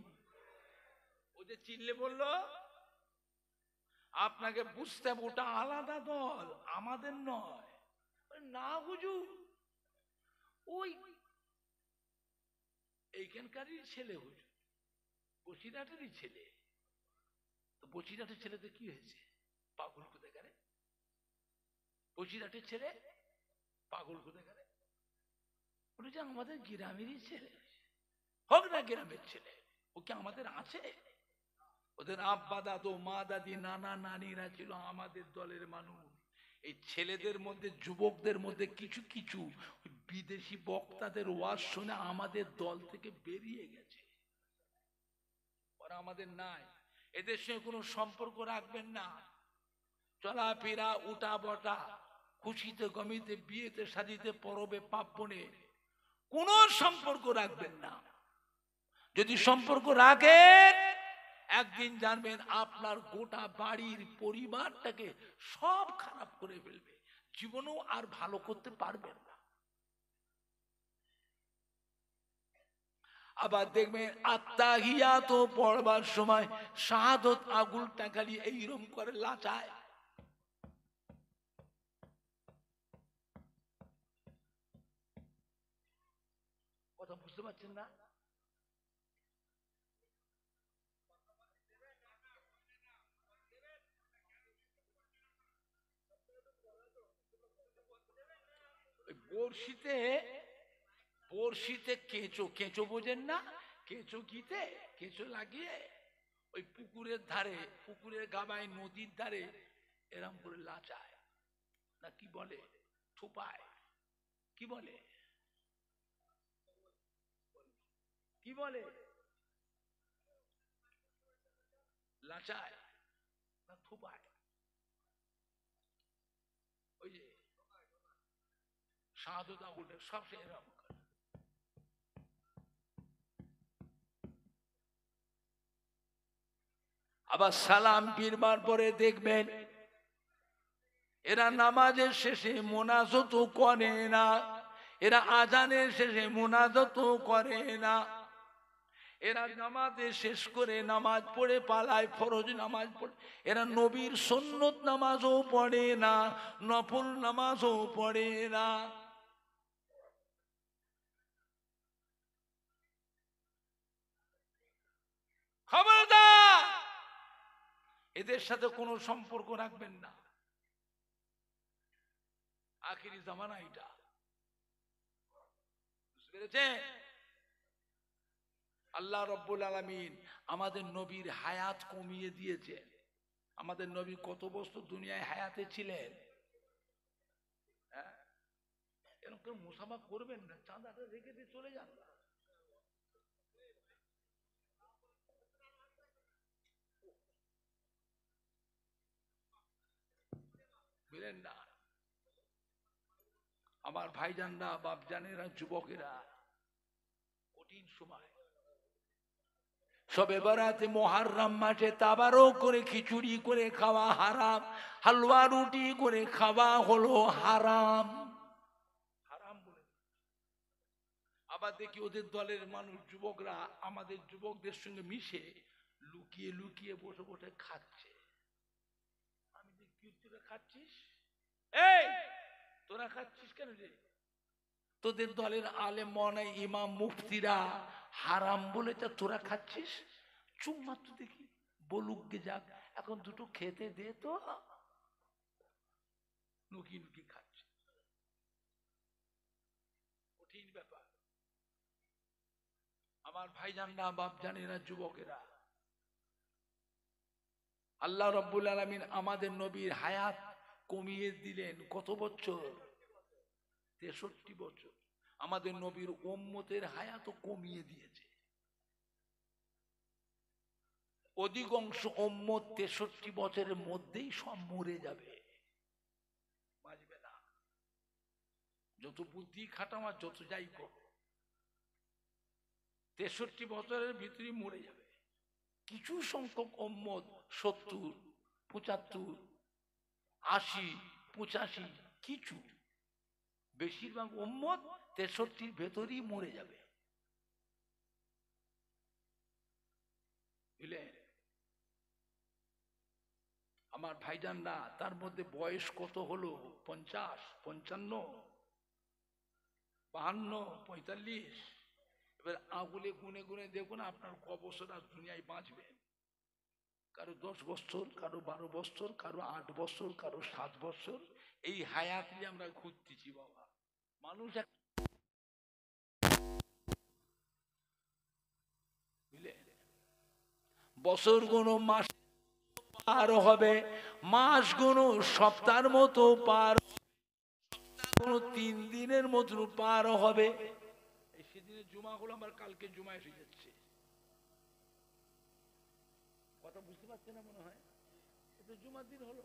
ও যে চিল্লে বললো, আপনাকে বুঝতে হবে ওটা আলাদা দল, আমাদের নয়। না হুজুর, ওই এইখানকারই ছেলে, হুজুর বসিরহাটেরই ছেলে। তো বসিরহাটের ছেলেতে কি হয়েছে? পাগল কোথাকারে, বসিরহাটের ছেলে পাগল কোথাকারে? ওটা যে আমাদের গ্রামেরই ছেলে, হোক না গ্রামের ছেলে, ও কি আমাদের আছে? ওদের আব্বা দাদু মা দাদি নানা নানিরা ছিল আমাদের দলের মানুষ। এই ছেলেদের মধ্যে, যুবকদের মধ্যে কিছু কিছু বিদেশি বক্তাদের ওয়াজ শুনে আমাদের দল থেকে বেরিয়ে গেছে। ওরা আমাদের নাই, এদের সঙ্গে কোনো সম্পর্ক রাখবেন না। চলাফেরা, উঠা বটা, খুশিতে গমিতে, বিয়েতে শাদিতে, পরবে পার্বণে কোনো সম্পর্ক রাখবেন না। যদি সম্পর্ক রাখেন, একদিন জানবেন আপনার গোটা বাড়ির পরিবারটাকে সব খারাপ করে ফেলবে, জীবনেও আর ভালো করতে পারবেন না। আবার দেখবেন আত্তাহিয়াত পড়বার সময় শাহাদত আঙুলটা খালি এইরকম করে লাচায়। কথা বুঝতে পারছেন না? বড়শিতে, বড়শিতে কেঁচো, কেঁচো বোঝেন না? কেঁচো গিতে, কেঁচো লাগিয়ে ওই পুকুরের ধারে, পুকুরের গাবায়, নদীর ধারে এরম করে লাচায় না, কি বলে, থুপায়, কি বলে, কি বলে, লাচায় না থুপায়, ওই যে সাধুতা উঠে সব সে এরকম। আবার সালাম ফিরবার পরে দেখবেন এরা নামাজের শেষে মোনাজাত করে না, এরা আজানের শেষে মোনাজাত করে না, এরা নামাজে শেষ করে নামাজ পড়ে পালায়, ফরজ নামাজ পড়ে। এরা নবীর সুন্নত নামাজও পড়ে না, নফল নামাজও পড়ে না। খবরদার, এদের সাথে কোনো সম্পর্ক রাখবেন না। আখিরি জামানা এটা, বুঝতে পেরেছেন? আল্লাহ রাব্বুল আলামিন আমাদের নবীর হায়াত কমিয়ে দিয়েছেন। আমাদের নবী কত বছর দুনিয়ায় হায়াতে ছিলেন? হ্যাঁ, এরকম মুসাফা করবেন না, চাঁদাটা রেখে দিয়ে চলে যান না। বুঝলেন না? আমার ভাইজানরা, বাপজানেরা, যুবকেরা, কঠিন সময়। সবে বরাতে মুহররম মাসে তাবারক করে খিচুড়ি করে খাওয়া হারাম, হালুয়া রুটি করে খাওয়া হলো হারাম, হারাম বলে। আবার দেখি ওদের দলের মানুষ, যুবকরা আমাদের যুবকদের সঙ্গে মিশে লুকিয়ে লুকিয়ে বসে বসে খাচ্ছে। আমি দেখি, তোরা খাচ্ছিস? এই তোরা খাচ্ছিস কেন রে? তোদের দলের আলেম মনে ইমাম মুফতিরা হারাম বলেছে, তোরা খাচ্ছিস? চুপ মাত্র দেখি, বলুক গে যাক, এখন দুটো খেতে দে তো। নুকি নুকি খাচ্ছে, কঠিন ব্যাপার। আমার ভাইজানরা, বাপজানেরা, যুবকেরা, আল্লাহ রাব্বুল আলামিন আমাদের নবীর হায়াত কমিয়ে দিলেন কত বছর? 63 বছর। আমাদের নবীর উম্মতের হায়াতও কমিয়ে দিয়েছে। অধিকাংশ উম্মত 63 বছরের মধ্যেই সব মরে যাবে, বাঁচবে না। যত বুদ্ধি খাটাও আর যত যাই করো, 63 বছরের ভিতরেই মরে যাবে। কিছু সংখ্যক উম্মত 70, 75, 80, 85, কিছু, বেশিরভাগ উম্মত 63 ভেতরেই মরে যাবে। বুঝলেন? আমার ভাইজানরা, তার মধ্যে বয়স কত হলো? 50, 55, 52, 45। এবার আগুলে গুনে গুনে দেখুন আপনার ক বছর আর দুনিয়ায় বাঁচবেন। কারো 10 বছর, কারো 12 বছর, কারো 8 বছর, কারো 7 বছর। এই হায়াত নিয়ে আমরা ঘুরতেছি বাবা। মানুষ বছর গুনো মাস পার হবে, মাস গুনো সপ্তাহের মতো পার, কোনো 3 দিনের মতো পার হবে। সেদিনে জুমা হলো, আমার কালকে জুমা এসে যাচ্ছে। কথা বুঝতে পারছেন না মনে হয়? এটা জুমার দিন হলো,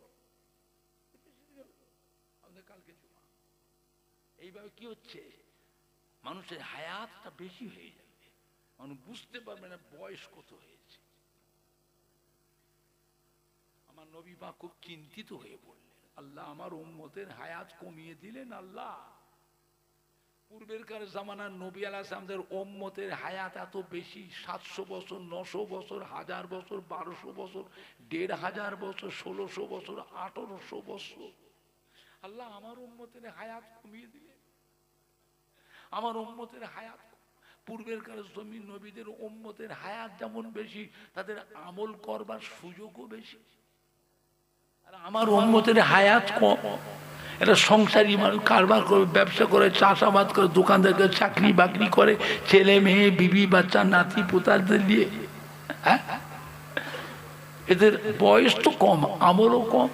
আমাদের কালকে জুমা। এইভাবে কি হচ্ছে, মানুষের হায়াতটা বেশি হয়ে যাবে, মানুষ বুঝতে পারবে না বয়স কত হয়েছে। আমার নবী মা খুব চিন্তিত হয়ে পড়লেন, আল্লাহ আমার উম্মতের হায়াত কমিয়ে দিলেন। আল্লাহ, পূর্বেরকার জামানার নবী আলাইহিস সালামের উম্মতের হায়াত এত বেশি, 700 বছর, 900 বছর, 1000 বছর, 1200 বছর, 1500 বছর, 1600 বছর, 1800 বছর। আল্লাহ আমার উম্মতের হায়াত কমিয়ে দিলেন। আমার উম্মতের হায়াত, পূর্বেরকার জমিন নবীদের উম্মতের হায়াত যেমন বেশি, তাদের আমল করবার সুযোগও বেশি। আর আমার উম্মতের হায়াত কম। এটা সংসারী মানুষ, কারবার করে, ব্যবসা করে, চাষাবাদ করে, দোকানদার করে, চাকরি বাকরি করে, ছেলে মেয়ে, বিবি বাচ্চা, নাতি পোতাদের দিয়ে। হ্যাঁ, এদের বয়স তো কম, আমলও কম।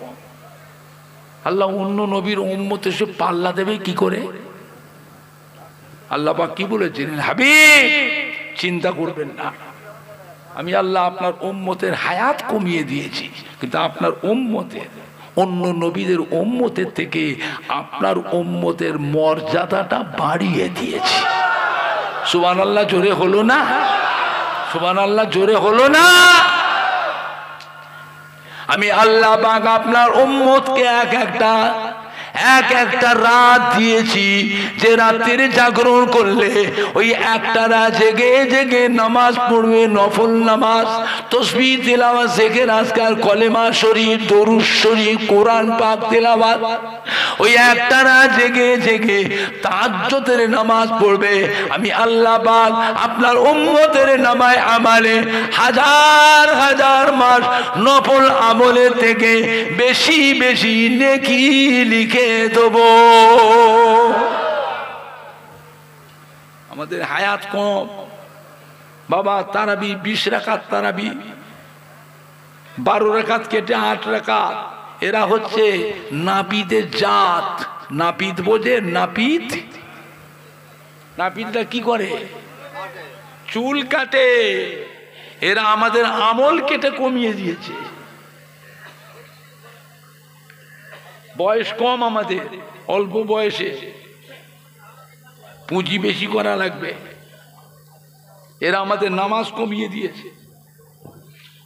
আল্লাহ অন্য নবীর উম্মত এসে পাল্লা দেবে কি করে? আল্লাহ পাক কি বলেছিলেন? হাবিব চিন্তা করবেন না, আমি আল্লাহ আপনার উম্মতের হায়াত কমিয়ে দিয়েছি, কিন্তু আপনার উম্মতের অন্য নবীদের উম্মতের থেকে আপনার উম্মতের মর্যাদাটা বাড়িয়ে দিয়েছি। সুবহানাল্লাহ জোরে হলো না? সুবহানাল্লাহ জোরে হলো না? আমি আল্লাহ পাক আপনার উম্মতকে এক একটা রাত দিয়েছি, যে রাতের জাগরণ করলে ওই একটা রাত জেগে জেগে নামাজ পড়বে, নফল নামাজ, তাসবিহ তিলাওয়াত, জিকির আজকার, কলেমা শরীফ, দরুদ শরীফ, কোরআন পাক তিলাওয়াত, ওই একটা রাত জেগে জেগে তাহাজ্জুদের নামাজ পড়বে। আমি আল্লাহ পাক আপনার উম্মতের নামায় আমালে হাজার হাজার মাস নফল আমলের থেকে বেশি বেশি নেকি লিখে দেব। আমাদের হায়াত কম বাবা। তারাবি 20 রাকাত, তারাবি 12 রাকাত কেটে 8 রাকাত। এরা হচ্ছে নাপিতের জাত। নাপিত বোঝে? নাপিত, নাপিতরা কি করে? চুল কাটে। এরা আমাদের আমল কেটে কমিয়ে দিয়েছে। বয়স কম আমাদের, অল্প বয়সে পুঁজি বেশি করা লাগবে। এরা আমাদের নামাজ কমিয়ে দিয়েছে।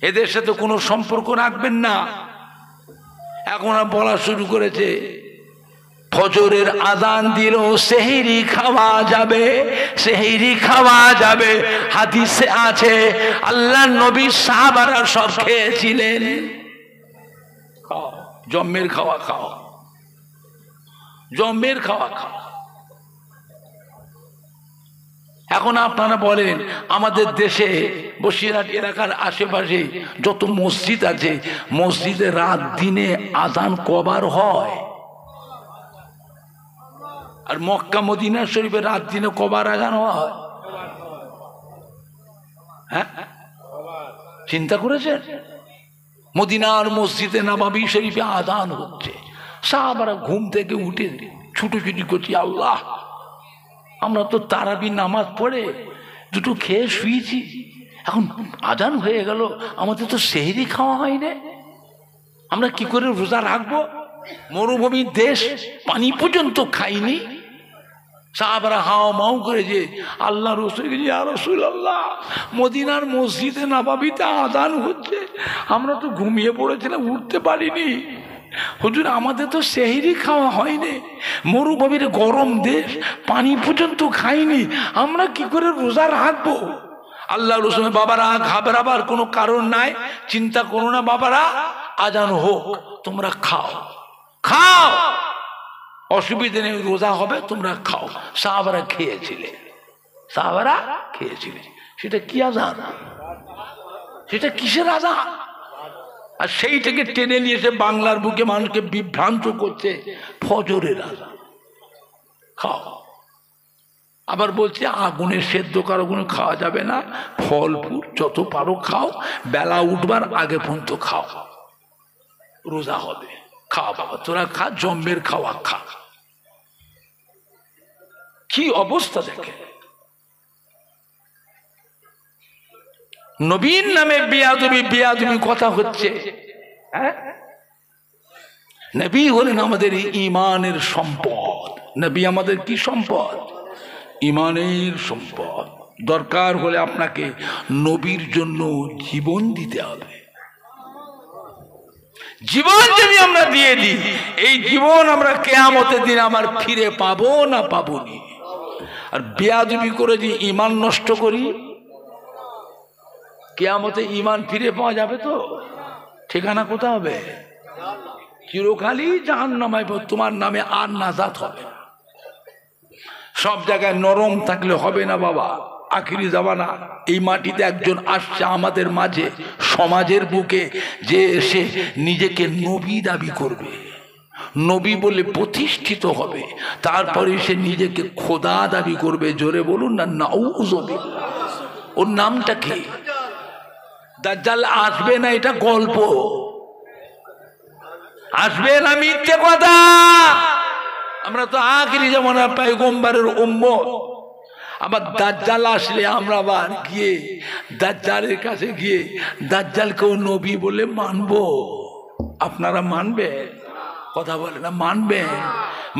এদের সাথে কোনো সম্পর্ক রাখবেন না। এখন বলা শুরু করেছে ফজরের আযান দিল সেহরি খাওয়া যাবে, সেহরি খাওয়া যাবে। হাদিসে আছে আল্লাহর নবী সাহাবারা সব খেয়েছিলেন। খাও, জম্মের খাওয়া খাও, জম্মের খাওয়া খাও। এখন আপনারা বলেন আমাদের দেশে বসিরহাট এলাকার আশেপাশে যত মসজিদ আছে, মসজিদে রাত দিনে আযান কবার হয়? আর মক্কা মদিনা শরীফে রাত দিনে কবার আযান হয়? হ্যাঁ, চিন্তা করেছেন? মদিনার মসজিদে নববী শরীফে আযান হচ্ছে, সাহাবারা ঘুম থেকে উঠে ছুটোছুটি করছি, আল্লাহ আমরা তো তারাবি নামাজ পড়ে দুটো খেয়ে শুয়েছি, এখন আযান হয়ে গেল, আমাদের তো সেহরি খাওয়া হয়নি, আমরা কি করে রোজা রাখবো? মরুভূমির দেশ, পানি পর্যন্ত খাইনি। সাহাবারা হাও মাও করে যে আল্লাহ রাসূলকে, ইয়া রাসূলুল্লাহ মদিনার মসজিদে নববীতে আযান হচ্ছে, আমরা তো ঘুমিয়ে পড়েছিলাম, উঠতে পারিনি। হুজুর আমাদের তো সেহরি খাওয়া হয়নি, মরুভূমির গরম দেশ, পানি পর্যন্ত খাইনি, আমরা কি করে রোজা রাখবো? আল্লাহ রাসূল, বাবারা ঘাবড়াবার কোনো কারণ নাই, চিন্তা করো না বাবারা, আযান হোক, তোমরা খাও, খাও, অসুবিধা নেই, রোজা হবে, তোমরা খাও। সাহাবারা খেয়েছিলে, সাহাবারা খেয়েছিলে। সেটা কি আযান? সেটা কিসের আযান? আর সেইটাকে টেনে নিয়ে এসে বাংলার বুকে মানুষকে বিভ্রান্ত করছে ফজরের আযান। খাও। আবার বলছে আগুনে সেদ্ধ কারো কোনো খাওয়া যাবে না, ফল ফুল যত পারো খাও, বেলা উঠবার আগে পর্যন্ত খাও, রোজা হবে। খা বাবা, তোরা খা, জম্মের খাওয়া খা। কি অবস্থা দেখে! নবীর নামে বেয়াদবি বেয়াদবি কথা হচ্ছে। নবী হলেন আমাদের ঈমানের সম্পদ। নবী আমাদের কি সম্পদ? ঈমানের সম্পদ। দরকার হলে আপনাকে নবীর জন্য জীবন দিতে হবে। জীবন যদি আমরা দিয়ে দিই, এই জীবন আমরা কিয়ামতের দিন আমার ফিরে পাবো না পাবো নি। আর বেয়াদবি করে যদি ঈমান নষ্ট করি, কিয়ামতে ঈমান ফিরে পাওয়া যাবে তো? ঠিকানা কোথা হবে? চিরকালই জাহান্নামে, তোমার নামে আর নাজাত হবে না। সব জায়গায় নরম থাকলে হবে না বাবা। আখিরি জামানা, এই মাটিতে একজন আসছে আমাদের মাঝে, সমাজের বুকে, যে এসে নিজেকে নবী দাবি করবে, নবী বলে প্রতিষ্ঠিত হবে, তারপরে সে নিজেকে খোদা দাবি করবে। জোরে বলুন না নাউযুবিল্লাহ। ওর নামটা কি? দাজ্জাল আসবে না এটা গল্প, আসবে না মিথ্যে কথা। আমরা তো আখিরি জামানার পয়গম্বরের উম্মত। আবার দাজ্জাল আসলে আমরা আবার গিয়ে দাজ্জালের কাছে গিয়ে দাজ্জালকেও নবী বলে মানবো? আপনারা মানবে? কথা বলে না, মানবে?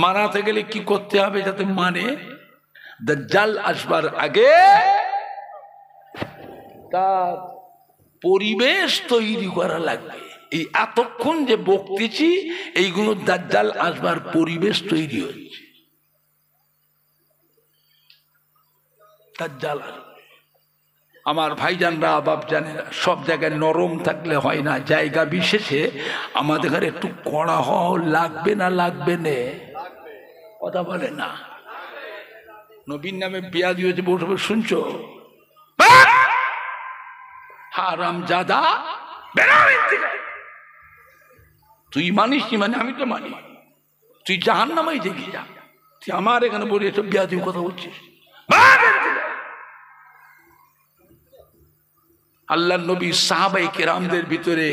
মানাতে গেলে কি করতে হবে যাতে মানে? দাজ্জাল আসবার আগে তার পরিবেশ তৈরি করা লাগবে। এই এতক্ষণ যে বকতেছি এইগুলো দাজ্জাল আসবার পরিবেশ তৈরি হচ্ছে। দাজ্জাল আমার ভাইজানরা, বাপজানেরা, সব জায়গায় নরম থাকলে হয় না, জায়গা বিশেষে আমাদের ঘরে একটু কড়া হওয়া লাগবে না? লাগবে না? কথা বলে না। নবীর নামে বিয়া দিয়েছে, বসে শুনছো? হারাম জাদা, তুই মানিস নি মানে আমি তো মানি, তুই জাহান্নামাই দেখি যা, তুই আমার এখানে বলে এসব বিয়া দিয়ে কথা বলছিস। আল্লাহ নবী সাহাবায়ে কেরামদের ভিতরে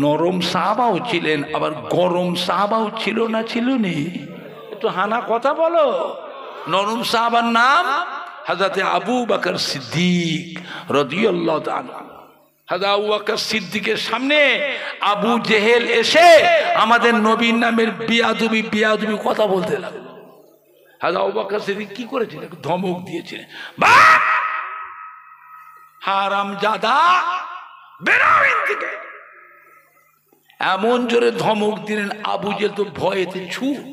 নরম সাহাবাও ছিলেন, আবার গরম সাহাবাও ছিল না? ছিল নি? একটু হানা কথা বলো। নরম সাহাবার নাম হযরত আবু বকর সিদ্দিক রাদিয়াল্লাহু তাআলা। হযরত আবু বকর সিদ্দিকের সামনে আবু জেহেল এসে আমাদের নবীর নামের বিয়াদবি কথা বলতে লাগলো। হযরত আবু বকর সিদ্দিক কি করেছিলেন? ধমক দিয়েছিলেন, হারাম জাদা, বেরো এখান থেকে। এমন জোরে ধমক দিলেন আবু জেহেল তো ভয়েতে ছুট।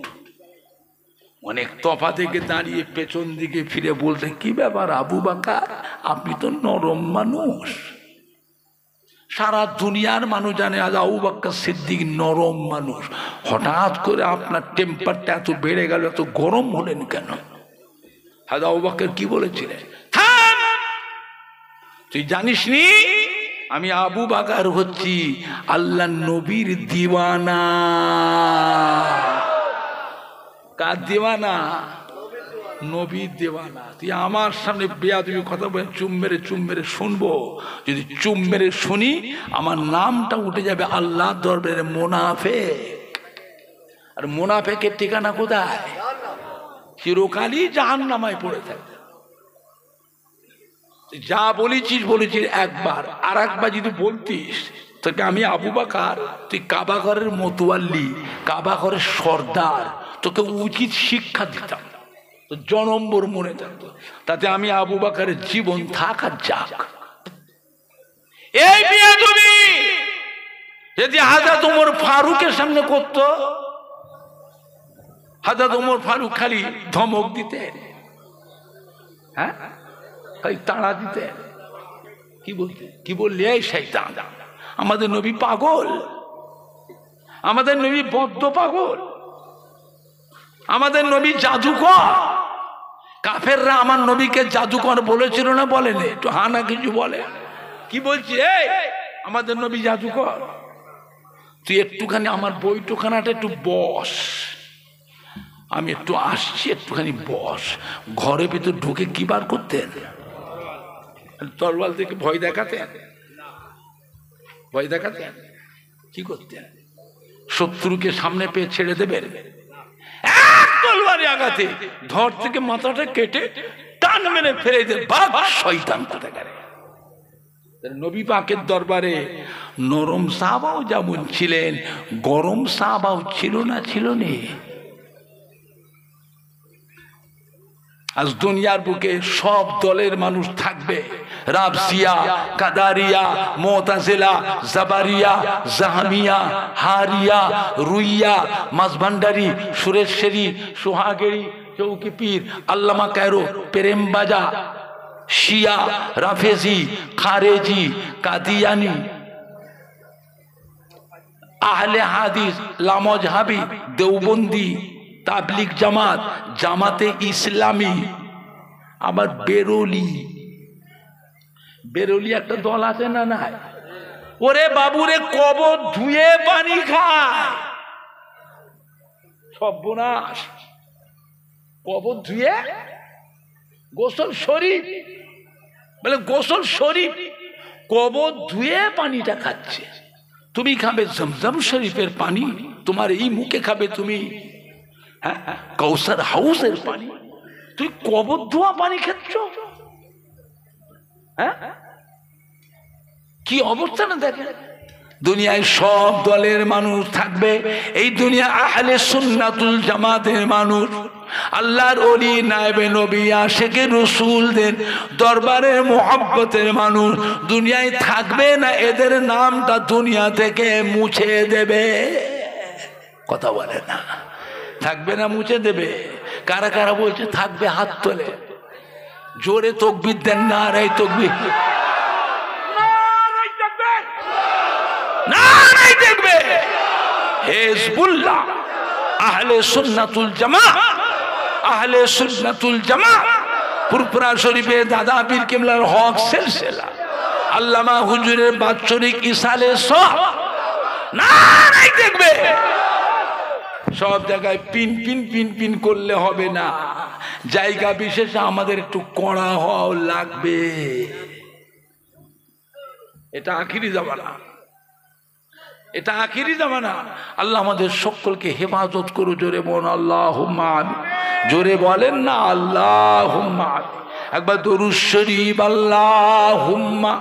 অনেক তফা থেকে দাঁড়িয়ে পেছন দিকে ফিরে বলতে, কি ব্যাপার আবু বকর, আপনি তো নরম মানুষ, সারা দুনিয়ার মানুষ জানে আজ আবু বকর সিদ্দিক নরম মানুষ, হঠাৎ করে আপনার টেম্পারটা এত বেড়ে গেল, এত গরম হলেন কেন? হযরত আবু বকর কি বলেছিলেন? তুই জানিস নি আমি আবু বকর হচ্ছি আল্লাহ নবীর দিওয়ানা। কার দিওয়ানা? নবীর দিওয়ানা। তুই আমার সামনে বেয়াদবি কথা বলে চুম মেরে শুনবো? যদি চুম মেরে শুনি আমার নামটা উঠে যাবে আল্লাহ দরবারে মুনাফিক। আর মুনাফিকের ঠিকানা কোথায়? চিরকালই জাহান্নামায় পড়ে থাকে। যা বলেছিস একবার, আর একবার যদি বলতিস তোকে আমি আবু বকর, তুই কাবা ঘরের মতোয়াল্লি, কাবা ঘরের সর্দার, তোকে উচিত শিক্ষা দিতাম, তো জনম্বর মনে থাকতো। তাতে আমি আবু বকরের জীবন থাক আর যাক। এই বিয়াদবি যদি হযরত ওমর ফারুকের সামনে করতো, হযরত ওমর ফারুক খালি ধমক দিতে, হ্যাঁ খালি তাড়া দিতে, কি বলতে, কি বললি এই শয়তান, আমাদের নবী পাগল, আমাদের নবী বদ্ধ পাগল, আমাদের নবী জাদুকর। কাফেররা আমার নবীকে জাদুকর বলেছিল না বলেনি? একটু হানা কিছু বলে, কি বলছি? এই আমাদের নবী জাদুকর। তুই একটুখানি আমার বইটুখানাটা একটু বস, আমি একটু আসছি, একটুখানি বস। ঘরে ভেতর ঢুকে কি বার করতেন? তরোয়াল থেকে ভয় দেখাতেন, ভয় দেখাতেন। কি করতেন? শত্রুকে সামনে পেয়ে ছেড়ে দেবেন, এক তলোয়ারে আঘাতে ধর থেকে মাথাটা কেটে টান মেরে ফেলে দে, বাঘ শয়তান কোথাকারে। নবী পাকের দরবারে নরম সাহাবাও যেমন ছিলেন, গরম সাহাবাও ছিল না? ছিল নি? আজ দুনিয়ার বুকে সব দলের মানুষ থাকবে, রাবসিয়া, কাদারিয়া, মুতাজিলা, জাবারিয়া, জাহামিয়া, হারিয়া, রুইয়া, মাঝভান্ডারি, সুরেশ্বরী, সোহাগেরি, চৌকি পীর, আল্লামা কায়রো, প্রেমবাজা, শিয়া, রাফেজি, খারেজি, কাদিয়ানি, আহলে হাদিস, লামজহাবি, দেওবন্দি, তাবলিগ জামাত, জামাতে ইসলামী, আবার বেরোলি একটা দল আছে না? নাই? ওরে বাবুরে কবর ধুয়ে পানি খায়, সর্বনাশ। কবর ধুয়ে গোসল শরীফ, বলে গোসল শরীফ, কবর ধুয়ে পানিটা খাচ্ছে। তুমি খাবে জমজম শরীফের পানি, তোমার এই মুখে খাবে তুমি কৌসার হাউসের পানি, তুই কবর ধোয়া পানি খাচ্ছ। কি অবস্থা না দেখেন। দুনিয়ায় সব দলের মানুষ থাকবে, এই দুনিয়া আহলে সুন্নাতুল জামাতের মানুষ, আল্লাহর ওলি, নায়েবে নবী, আশিকে রাসূলদের দরবারের মুহাব্বতের মানুষ দুনিয়ায় থাকবে না। এদের নামটা দুনিয়া থেকে মুছে দেবে। কথা বলে না, থাকবে না, মুছে দেবে। কারা কারা বলছে থাকবে? হাত তোলে, জোরে তাকবীর দেন। নারায়ে তাকবীর, নারায়ে তাকবীর। হিজবুল্লাহ, আহলে সুন্নাতুল জামাত, আহলে সুন্নাতুল জামাত, ফুরফুরা শরীফে দাদা পীর কিবলার হক সিলসিলা, আল্লামা হুজুরের বাৎসরিক ইসালে সব, নারায়ে তাকবীর। সব জায়গায় পিন পিন পিন পিন করলে হবে না, জায়গা বিশেষে আমাদের একটু কড়া হওয়া লাগবে। এটা আখিরি জামানা, এটা আখিরি জামানা। আল্লাহ আমাদের সকলকে হেফাজত করু। জোরে বলেন আল্লাহুম্মা আমিন। জোরে বলেন না আল্লাহুম্মা আমিন। একবার দরুদ শরীফ, আল্লাহুম্মা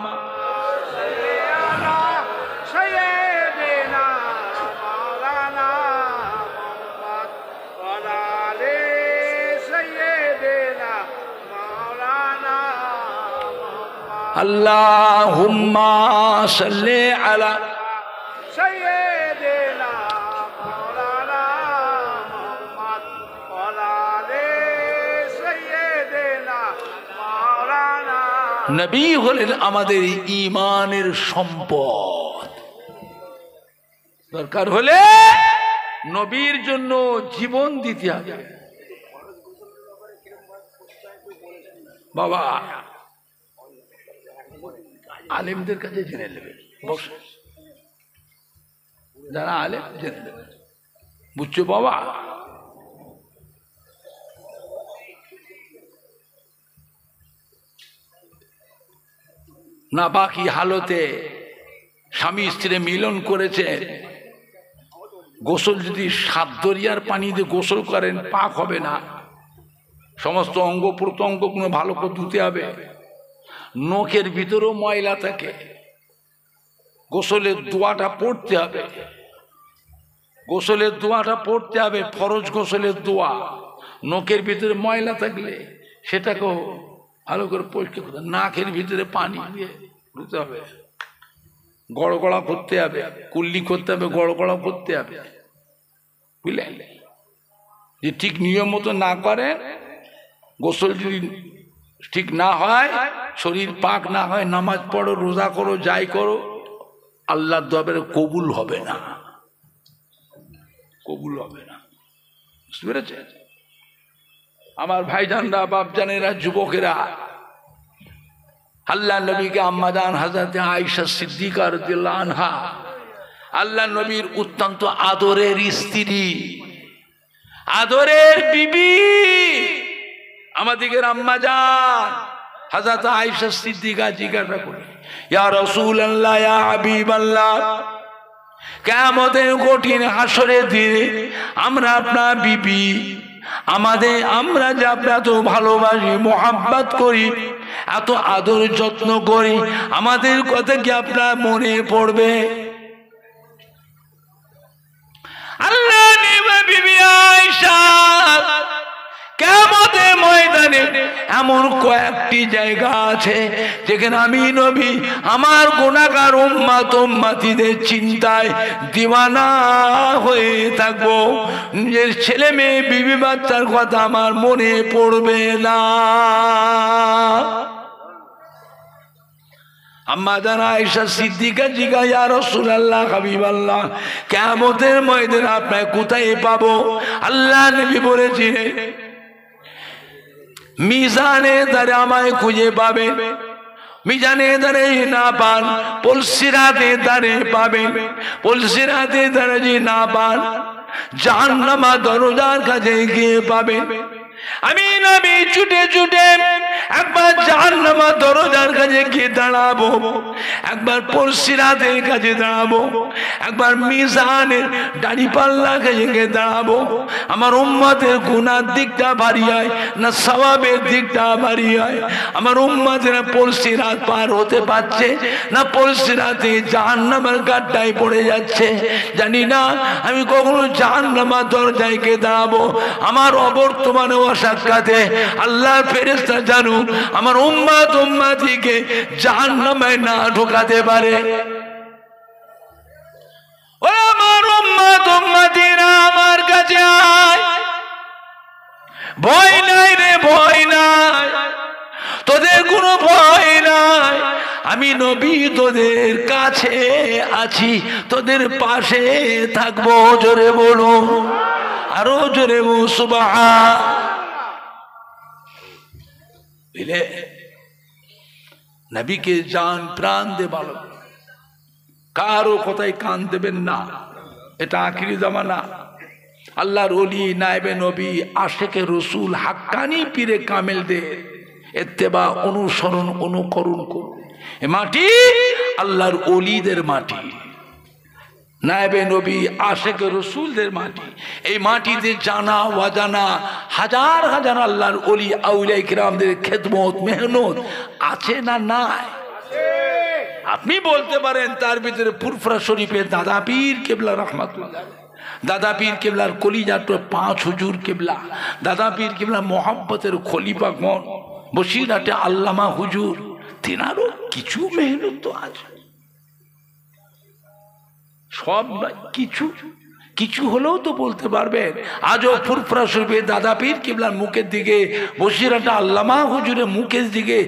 আল্লাহুম্মা সাল্লি আলা সাইয়্যিদিনা মাওলানা মুহাম্মদ ওয়া আলি সাইয়্যিদিনা মাওলানা। নবী হলেন আমাদের ঈমানের সম্পদ। দরকার হলে নবীর জন্য জীবন দিতে হবে। বাবা আলেমদের কাছে জেনে নেবে, বসে যারা আলেম জেনে নেবে, বুঝছো বাবা? না বাকি হালতে স্বামী স্ত্রী মিলন করেছে, গোসল যদি 7 দরিয়ার পানি দিয়ে গোসল করেন পাক হবে না। সমস্ত অঙ্গ প্রত্যঙ্গ ভালো করে ধুতে হবে। নখের ভিতরেও ময়লা থাকে, গোসলের দোয়াটা পড়তে হবে, গোসলের দোয়াটা পড়তে হবে, ফরজ গোসলের দোয়া। নখের ভিতরে ময়লা থাকলে সেটাকেও ভালো করে পরিষ্কার করতে, নাকের ভিতরে পানি দিয়ে ধুতে হবে, গড়গড়া করতে হবে, কুল্লি করতে হবে, গড়গড়া করতে হবে, বুঝলেন? যে ঠিক নিয়ম মতো না করে, গোসল যদি ঠিক না হয়, শরীর পাক না হয়, নামাজ পড়ো, রোজা করো, যাই করো, আল্লাহর দরবারে কবুল হবে না, কবুল হবে না। বুঝতে পেরেছে? আমার ভাইজানরা, বাপজানেরা, যুবকেরা, আল্লাহ নবীকে আম্মাজান হযরতে আয়েশা সিদ্দিকা রাদিয়াল্লাহু আনহা, আল্লাহ নবীর অত্যন্ত আদরের স্ত্রী, আদরের বিবি, আমাদের আম্মাজান হযরত আয়েশা সিদ্দিকা জিজ্ঞাসা করে, ইয়া রাসূলুল্লাহ, ইয়া হাবিবাল্লাহ, কিয়ামতের কঠিন হাসরের দিনে আমরা আপনার বিবি, আমরা যে আপনার এত ভালোবাসি, মোহাব্বত করি, এত আদর যত্ন করি, আমাদের কথা কি আপনার মনে পড়বে? আল্লাহ বিবি আয়েশা কিয়ামতের ময়দানে এমন কয়েকটি জায়গা আছে যেখানে আমি নবী আমার গুনাহগার উম্মতিদের চিন্তায় দিওয়ানা হয়ে থাকবো। নিজের ছেলে মেয়ে বিবি বাচ্চার কথা আমার মনে পড়বে না। আম্মা জান আয়েশা সিদ্দিকা জিজ্ঞাসা, ইয়া রাসূলুল্লাহ, হাবিবাল্লাহ, কিয়ামতের ময়দানে আপনাকে কোথায় পাবো? আল্লাহ নবী বলেছিলেন, মিজানে দ্বারে আমায় খুঁজে পাবে, মিজানে দ্বারে না পান পুলসিরাতে দ্বারে পাবেন, পুলসিরাতে দ্বারে যদি না পান জাহান্নামা দরজার কাছে গিয়ে পাবেন। আমি নবী ছুটে ছুটে একবার জাহান্নামা দরজার কাছে গিয়ে দাঁড়াবো, একবার পরশিরাতের কাছে দাঁড়াবো, একবার মিজানের দাড়ি পাল্লার কাছে দাঁড়াবো। আমার উম্মতের গুনার দিকটা ভারী হয় না সওয়াবের দিকটা ভারী হয়? আমার উম্মতেরা পরশিরাত পার হতে পারছে না পরশিরাতে জাহান্নামের গাড্ডায় পড়ে যাচ্ছে? জানি না। আমি কখনো জাহান্নামের দরজায় গিয়ে দাঁড়াবো, আমার অবর্তমানে অসাক্ষাতে আল্লাহর ফেরেশতা জানুন আমার উম্মতিকে জাহান্নামে না ঢোকাতে পারে। ও আমার উম্মতিরা আমার কাছে আয়, ভয় নাই রে, ভয় নাই, তোদের কোনো ভয় নাই। আমি নবী তোদের কাছে আছি, তোদের পাশে থাকবো। জোরে বলো, আরো জোরে বলো সুবহান। বুঝলে, নবীকে জান প্রাণ দিয়ে ভালো, কারো কথায় কান দেবেন না। এটা আখিরি জামানা। আল্লাহর ওলি, নায়েবে নবী, আশেকে রসুল, হাক্কানি পীরে কামেলদের ইত্তেবা, অনুসরণ, অনুকরণ করুন। এ মাটি আল্লাহর ওলিদের মাটি, নায়েবে নবী, আশেকে রসুলদের মাটি। এই মাটিতে জানা অজানা হাজার হাজার আল্লাহর ওলি আউলিয়া কিরামদের খেদমত, মেহনত আছে না নাই? আপনি বলতে পারেন তার ভিতরে ফুরফুরা শরীফের দাদা পীর কেবলা রহমাতুল্লাহ, দাদা পীর কেবলার কলিজার 5 হুজুর কেবলা, দাদা পীর কেবলা মোহাব্বতের খলিফা গণ, বসিরহাটে আল্লামা হুজুর, তেনারও কিছু মেহনত তো আছে। সব কিছু কিছু হলেও তো বলতে পারবেন। আজও ফুরফুরা শরীফের দাদা পীর কেবলার মুখের দিকে, বসিরহাটে আল্লামা হুজুরের মুখের দিকে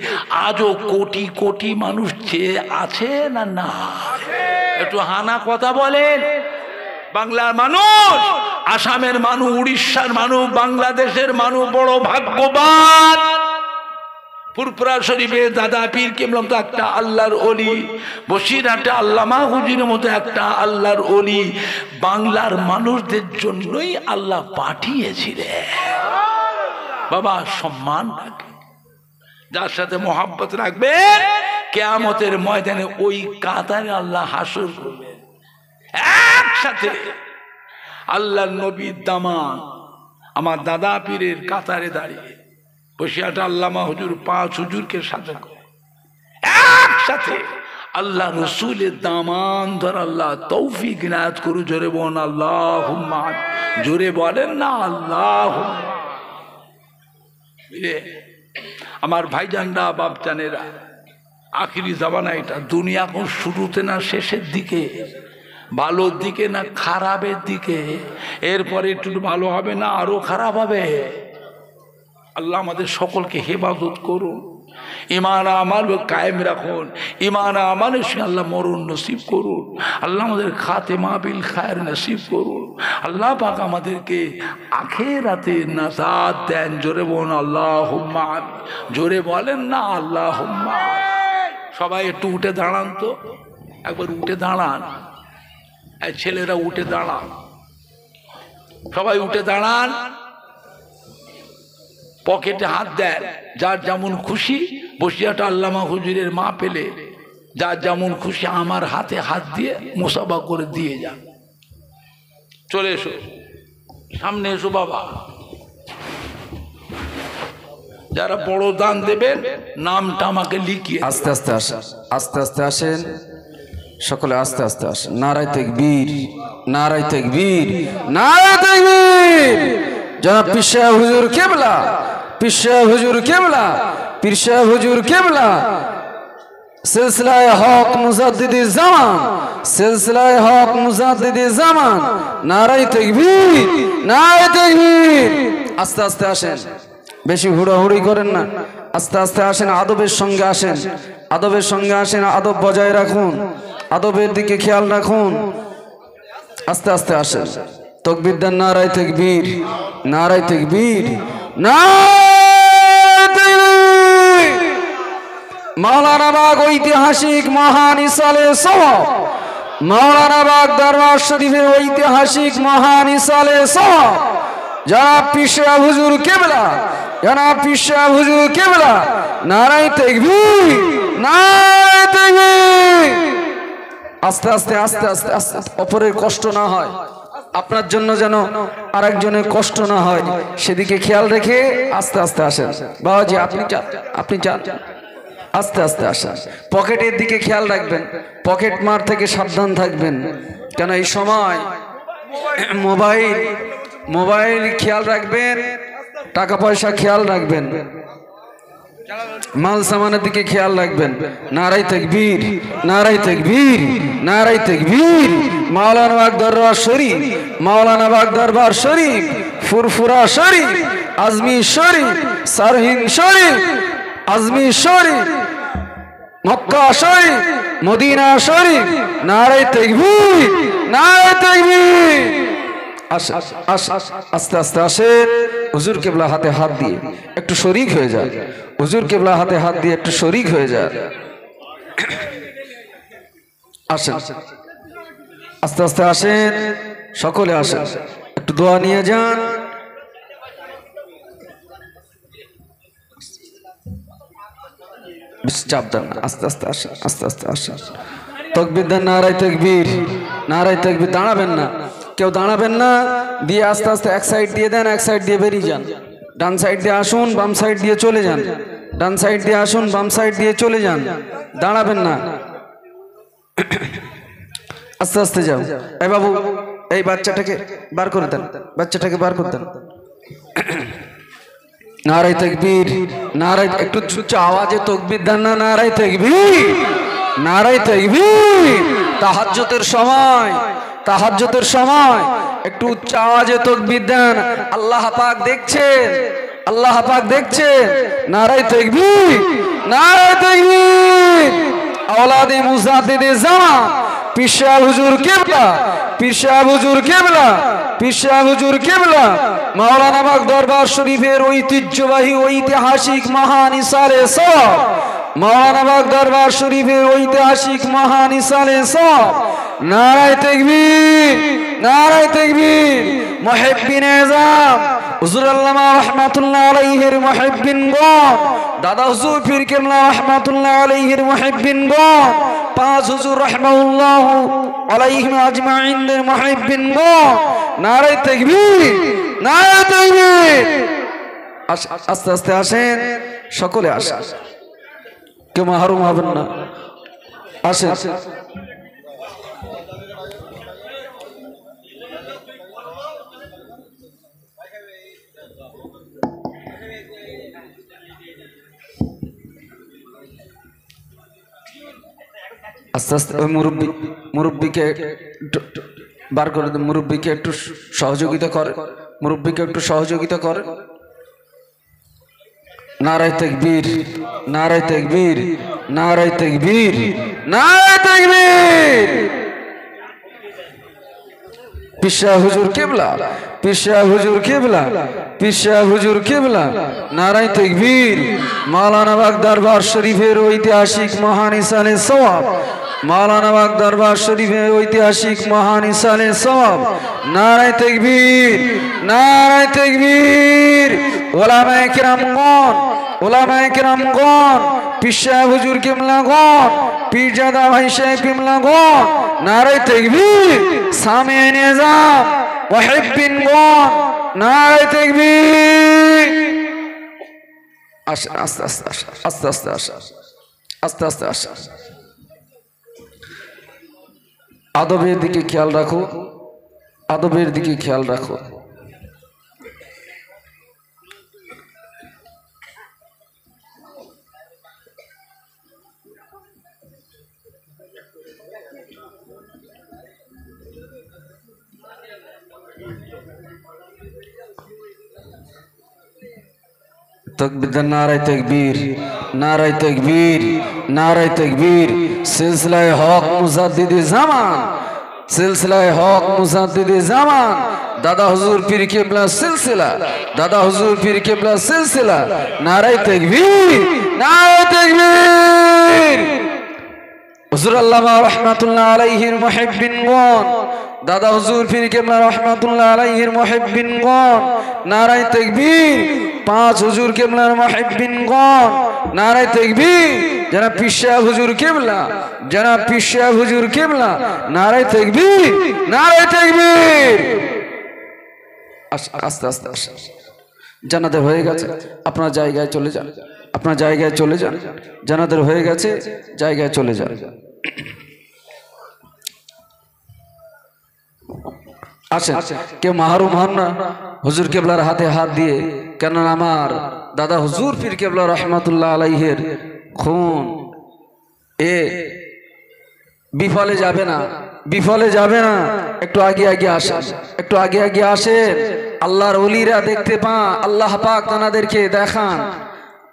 আজও কোটি কোটি মানুষ চেয়ে আছে না না? একটু হানা কথা বলেন। বাংলার মানুষ, আসামের মানুষ, উড়িষ্যার মানুষ, বাংলাদেশের মানুষ বড় ভাগ্যবান। ফুরফুরা শরীফে দাদা পীর কেবলার মতো একটা আল্লাহর ওলি, বসিরহাটে আল্লামা হুজুরের মতো একটা আল্লাহর ওলি বাংলার মানুষদের জন্যই আল্লাহ পাঠিয়েছিলেন। বাবা, সম্মান রাখে, যার সাথে মোহাব্বত রাখবে, কিয়ামতের ময়দানে ওই কাতারে আল্লাহ হাসর করবে একসাথে। আল্লাহর নবীর দামান আমার দাদা পীরের কাতারে দাঁড়িয়ে, বসিরহাটে আল্লামা হুজুর 5 হুজুরকে সাথে করে একসাথে আল্লাহ রসুলের দামান ধর আল্লাহ তৌফিক ইনায়াত করু। জোরে বলেন আল্লাহুম্মা, জোরে বলেন না আল্লাহুম্মা। আমার ভাইজানরা, বাপজানেরা, আখিরি জামানা এটা। দুনিয়া কোন শুরুতে না শেষের দিকে, ভালোর দিকে না খারাপের দিকে। এরপরে একটু ভালো হবে না আরো খারাপ হবে। আল্লাহ আমাদের সকলকে হেফাজত করুন, ঈমান আমাল কায়েম রাখুন, ঈমান আমালের সঙ্গে আল্লাহ মরণ নসিব করুন। আল্লাহ আমাদের খাতেমা বিল খায়ের নসিব করুন। আল্লাহ পাক আমাদেরকে আখিরাতে নাজাত দেন। জোরে বলেন আল্লাহুম্মা, জোরে বলেন না আল্লাহুম্মা। সবাই একটু উঠে দাঁড়ান তো, একবার উঠে দাঁড়ান। এই ছেলেরা উঠে দাঁড়ান, সবাই উঠে দাঁড়ান। পকেটে হাত দেন, যার যেমন খুশি। বসিরহাটে আল্লামা হুজুরের মা পেলে যার যেমন খুশি আমার হাতে হাত দিয়ে মুসাফা করে দিয়ে যান। চলে এসো, সামনে এসো বাবা। যারা বড় দান দেবেন নামটা আমাকে লিখিয়ে। আস্তে আস্তে আসেন, আস্তে আস্তে আসেন, সকলে আস্তে আস্তে আসেন। নারায়ে তাকবীর, নারায়ে তাকবীর, নারায়ে তাকবীর। জনাব পীর সাহেব হুজুর কেবলা, পীর সাহেব হুজুর কেবলা, পীর সাহেব হুজুর কেবলা সিলসিলায়ে হক মুজাদ্দিদি জামান, সিলসিলায়ে হক মুজাদ্দিদি জামান। নারায়ে তাকবীর, নারায়ে তাকবীর। আস্তে আস্তে আসেন, বেশি হুড়াহুড়ি করেন না। আস্তে আস্তে আসেন, আদবের সঙ্গে আসেন, আদবের সঙ্গে আসেন। আদব বজায় রাখুন, আদবের দিকে খেয়াল রাখুন। আস্তে আস্তে আসেন। তাকবীর দেন, নারায়ে তাকবীর, নারায়ে তাকবীর, নারায়ে তাকবীর। মাওলানা বাগ ঐতিহাসিক মহান ইসালে সওয়াব, মাওলানা বাগ দরবার শরীফের ঐতিহাসিক মহান ইসালে সওয়াব জনাব পীর সাহেব হুজুর কেবলা, জনাব পীর সাহেব হুজুর কেবলা। নারায়ে তাকবীর, নারায়ে তাকবীর। আস্তে আস্তে আস্তে আস্তে আস্তে অপরের কষ্ট না হয়, আপনার জন্য যেন আরেকজনের কষ্ট না হয় সেদিকে খেয়াল রেখে আস্তে আস্তে আসেন। বাবাজি আপনি যান, আপনি যান, আস্তে আস্তে আসেন। পকেটের দিকে খেয়াল রাখবেন, পকেট মার থেকে সাবধান থাকবেন, কেন এই সময় মোবাইল মোবাইল খেয়াল রাখবেন, টাকা পয়সা খেয়াল রাখবেন, মাল সামানের দিকে খেয়াল রাখবেন। নারাই তাকবীর, নারাই তাকবীর, নারাই তাকবীর। মাওলানা বাগ দরবার শরীফ, মাওলানা বাগ দরবার শরীফ, ফুরফুরা শরীফ, আজমির শরীফ, সারহিন্দ শরীফ, আজমির শরীফ, মক্কা শরীফ, মদিনা শরীফ। নারাই তাকবীর, নারাই তাকবীর। আস্তে আস্তে আসেন। হুজুর কেবলা হাতে হাত দিয়ে একটু শরীক হয়ে যায়, হুজুর কেবলা হাতে হাত দিয়ে একটু শরীক হয়ে যায়। আসেন, আস্তে আস্তে আসেন, সকলে আসেন, একটু দোয়া নিয়ে যান। চাপ দেন না, আস্তে আস্তে আসেন, আস্তে আস্তে আসেন। তাকবীর দেন, নারায়ে তাকবীর, নারায়ে তাকবীর। দাঁড়াবেন না, কেউ দাঁড়াবেন না, দিয়ে আস্তে আস্তে এক সাইড দিয়ে দেন, এক সাইড দিয়ে বেরিয়ে যান। ডান সাইড দিয়ে আসুন, বাম সাইড দিয়ে চলে যান, ডান সাইড দিয়ে আসুন, বাম সাইড দিয়ে চলে যান। দাঁড়াবেন না, আস্তে আস্তে যাও। এই বাবু, এই বাচ্চাটাকে বার করে দেন, বাচ্চাটাকে বার করে দেন। নারায়ে তাকবীর, নারায়ে, একটু উচ্চ আওয়াজে তাকবীর দেন না। নারায়ে তাকবীর, নারায়ে তাকবীর। তাহাজ্জুদের সময়, তাহাজ্জুদের সময় একটু উচ্চ আওয়াজে তাকবীর দেন। আল্লাহ পাক দেখছেন, আল্লাহ পাক দেখছেন। নারায়ে তাকবীর, নারায়ে তাকবীর। আওলাদে মুজাদ্দিদে জামান পীর সাহেব হুজুর কিবলা, পীর সাহেব হুজুর কিবলা, পীর সাহেব হুজুর কিবলা মাওলানা বাগ দরবার শরীফের ঐতিহ্যবাহী ঐতিহাসিক মহান ইসালে সওয়াব, মাওলানা বাগ দরবার শরীফের ঐতিহাসিক মহান ইসালে সওয়াব। নারায়ে তাকবীর, নারায়ে তাকবীর। মুহিব্বিন আযম হুজুর আল্লামা রাহমাতুল্লাহ আলাইহির মুহিব্বিনগণ, দাদা হুজুর পীর কেবলা রাহমাতুল্লাহ আলাইহির মুহিব্বিনগণ, পাঁচ হুজুর রাহমাতুল্লাহ আলাইহিম আজমাইনদের মুহিব্বিনগণ। নারায়ে তাকবীর, নারায়ে তাকবীর। আস্তে আস্তে আসেন, সকলে আসেন, কেউ মাহরুম হবেন না। আসেন, আস্তে আস্তে। ওই মুরব্বীকে বার করে দেন, মুরব্বীকে একটু সহযোগিতা করে, মুরব্বীকে একটু সহযোগিতা করে। নারায়ে তাকবীর, নারায়ে তাকবীর, নারায়ে তাকবীর, নারায়ে তাকবীর। পীর সাহেব হুজুর কিবলা, পীর সাহেব হুজুর কিবলা, পীর সাহেব হুজুর কিবলা। নারায়ে তাকবীর। মাওলানা বাগ দরবার শরীফের ঐতিহাসিক মহান ইসালে সওয়াব, মাওলানা বাগ দরবার শরীফের ঐতিহাসিক মহান ইসালে সওয়াব। নারায়ে তাকবীর, নারায়ে তাকবীর। ওলামায়ে কিরামগণ, ওলামায়ে কিরামগণ, পীর সাহেব হুজুর কিবলাগণ, পীরজাদা ভাই সাহেব কিবলাগণ। নারায়ে তাকবীর। সামিঈন আযম মুহিব্বিনগণ, নারায়ে তাকবীর। আসেন, আস্তে আস্তে আসেন, আস্তে আস্তে আসেন, আস্তে আস্তে আসেন। আদবের দিকে খেয়াল রাখো, আদবের দিকে খেয়াল রাখো। तकबीर, नाराये तकबीर, नाराये तकबीर, नाराये तकबीर। सिलसिला हक मुजाद्दिदे ज़मान, सिलसिला हक मुजाद्दिदे ज़मान। दादा हुजूर पीर किबला सिलसिला, दादा हुजूर पीर किबला सिलसिला। नाराये तकबीर, नाराये तकबीर। হুজুর আল্লামা রহমাতুল্লাহ আলাইহির মুহিব্বিনগণ, দাদা হুজুর পীর কেবলা রহমাতুল্লাহ আলাইহির মুহিব্বিনগণ, নারায়ে তাকবীর। 5 হুজুর কেবলার মুহিব্বিনগণ, নারায়ে তাকবীর। জনাব পীর সাহেব হুজুর কেবলা, জনাব পীর সাহেব হুজুর কেবলা, নারায়ে তাকবীর, নারায়ে তাকবীর। আস্তে আস্তে আস্তে জানাজার হয়ে গেছে, আপনার জায়গায় চলে যান, আপনার জায়গায় চলে যান। জানাজার হয়ে গেছে, জায়গায় চলে যান। আসেন, কেউ মাহরুম হন না হুজুর কেবলার হাতে হাত দিয়ে, কেননা আমার দাদা হুজুর পীর কেবলা রহমাতুল্লাহ আলাইহির খুন এ বিফলে যাবে না, বিফলে যাবে না। একটু আগে আগে আসেন, একটু আগে আগে আসেন। আল্লাহর ওলিরা দেখতে পান, আল্লাহ পাক তানাদেরকে দেখান,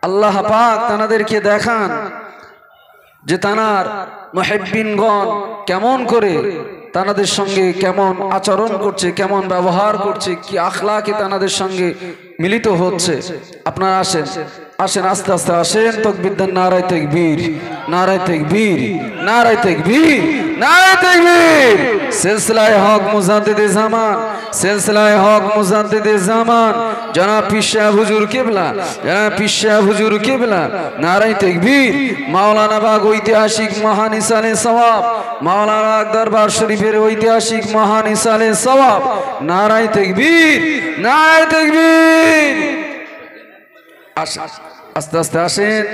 আল্লাহ পাক তানাদেরকে দেখান যে তানার মুহিব্বিনগণ কেমন করে তানাদের সঙ্গে কেমন আচরণ করছে, কেমন ব্যবহার করছে, কি আখলাকে তানাদের সঙ্গে মিলিত হচ্ছে। আপনারা আসেন, আসেন, আস্তে আস্তে আসেন। তাকবীর দেন, নারায়ে তাকবীর, নারায়ে তাকবীর, নারায়ে তাকবীর, নারায়ে তাকবীর। সিলসিলায়ে হক মুজাদ্দিদে জামান, সিলসিলায়ে হক মুজাদ্দিদে জামান জনাব পীর সাহেব হুজুর কেবলা, জনাব পীর সাহেব হুজুর কেবলা, নারায়ে তাকবীর। মাওলানা বাগ ঐতিহাসিক মহান ইসালে সওয়াব, মাওলানা বাগ দরবার শরীফের ঐতিহাসিক মহান ইসালে সওয়াব, নারায়ে তাকবীর, নারায়ে তাকবীর। আস্তে আস্তে আসেন,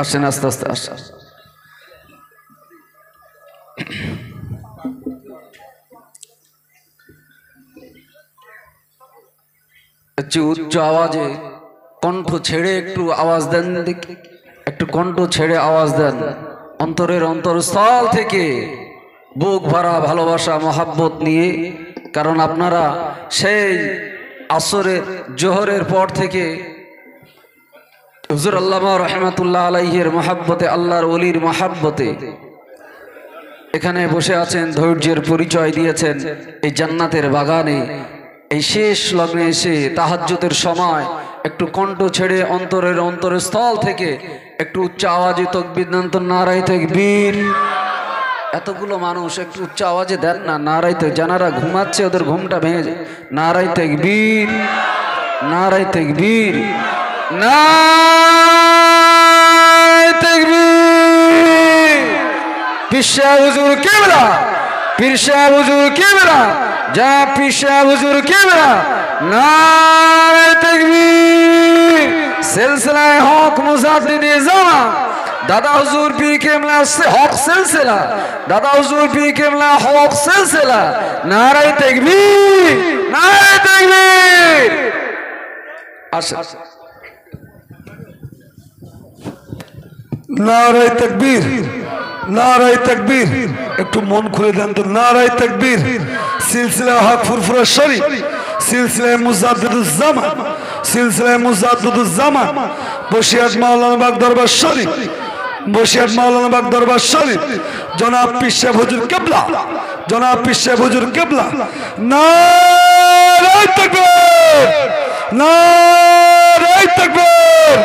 আসেন, আস্তে আস্তে আসেন। উচ্চ আওয়াজে কণ্ঠ ছেড়ে একটু আওয়াজ দেন, একটু কণ্ঠ ছেড়ে আওয়াজ দেন অন্তরের অন্তরস্থল থেকে, বুক ভরা ভালোবাসা মহাব্বত নিয়ে। কারণ আপনারা সেই আসরের জোহরের পর থেকে হুজুর আল্লামা রহমাতুল্লাহ আলাইহির মহাব্বতে, আল্লাহর ওলির মহাব্বতে এখানে বসে আছেন, ধৈর্যের পরিচয় দিয়েছেন এই জান্নাতের বাগানে। এই শেষ লগ্নে এসে তাহাজ্জুদের সময় একটু কণ্ঠ ছেড়ে অন্তরের অন্তরস্থল থেকে একটু উচ্চ আওয়াজে তাকবীর দেন তো, নারায়ে তাকবীর। এতগুলো মানুষ একটু উচ্চ আওয়াজে দেন না, নারায়ে তাকবীর। যারা ঘুমাচ্ছে ওদের ঘুমটা ভেঙে যায়। নারায়ে তাকবীর, নারায়ে তাকবীর, নারায়ে তাকবীর। পীর সাহেব হুজুর কেবলা, পীর সাহেব হুজুর কেবলা, যা পীর সাহেব হুজুর কেবলা, নারায়ে তাকবীর। সিলসিলায়ে হক মুজাদ্দিদে জামান দাদা হুজুর পীর কেবলা হক সিলসিলা, দাদা হুজুর পীর কেবলা হক সিলসিলা, নারায়ে তাকবীর, নারায়ে তাকবীর। আসেন, নারায়ে তাকবীর, নারায়ে তাকবীর। একটু মন খুলে দেন তো, নারায়ে তাকবীর। সিলসিলা হক ফুরফুরা শরীফ, সিলসিলায়ে মুজাদ্দিদুজ জামান, সিলসিলায়ে মুজাদ্দিদুজ জামান, বসিরহাট মাওলানা বাগ দরবার শরীফ, বসিরহাট মাওলানা বাগ দরবার শরীফ জনাব পীর সাহেব হুজুর কেবলা, জনাব পীর সাহেব হুজুর কেবলা, নারায়ে তাকবীর, নারায়ে তাকবীর।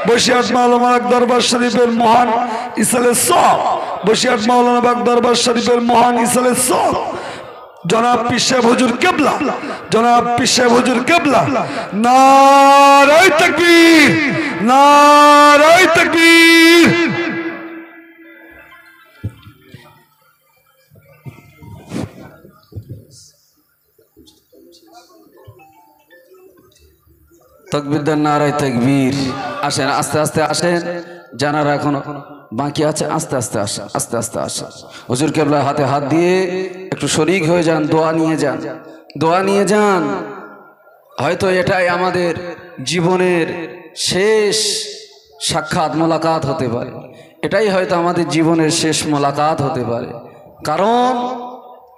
বসিরহাট মাওলানা বাগ দরবার শরীফের মহান ইসালে সওয়াব, বসিরহাট মাওলানা বাগ দরবার শরীফের মহান ইসালে সওয়াব জনাব পীর সাহেব হুজুর কেবলা, জনাব পীর সাহেব হুজুর কেবলা, নারায়ে তাকবীর, নারায়ে তাকবীর। তাকবীর দেন, নারায়ে তাকবীর। আসেন, আস্তে আস্তে আসেন। জানারা এখনো বাকি আছে, আস্তে আস্তে আসেন, আস্তে আস্তে আসেন। হুজুর কেবলার হাতে হাত দিয়ে একটু শরীক হয়ে যান, দোয়া নিয়ে যান, দোয়া নিয়ে যান। হয়তো এটাই আমাদের জীবনের শেষ সাক্ষাৎ মোলাকাত হতে পারে, এটাই হয়তো আমাদের জীবনের শেষ মোলাকাত হতে পারে। কারণ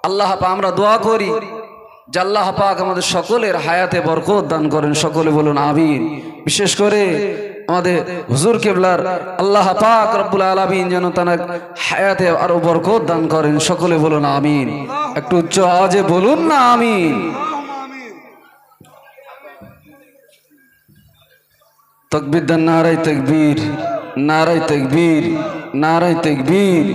আল্লাহ পাক, আমরা দোয়া করি যে আল্লাহ পাক আমাদের সকলের হায়াতে বরকত দান করেন। সকলে বলুন আমিন। বিশেষ করে আমাদের হুজুর কেবলার আল্লাহ পাক রব্বুল আলামিন যেন তার হায়াতে আরো বরকত দান করেন। সকলে বলুন আমিন। একটু উচ্চ আওয়াজে বলুন না আমিন। তকবীর দেন, নারায়ে তাকবীর, নারায়ে তাকবীর, নারায়ে তাকবীর,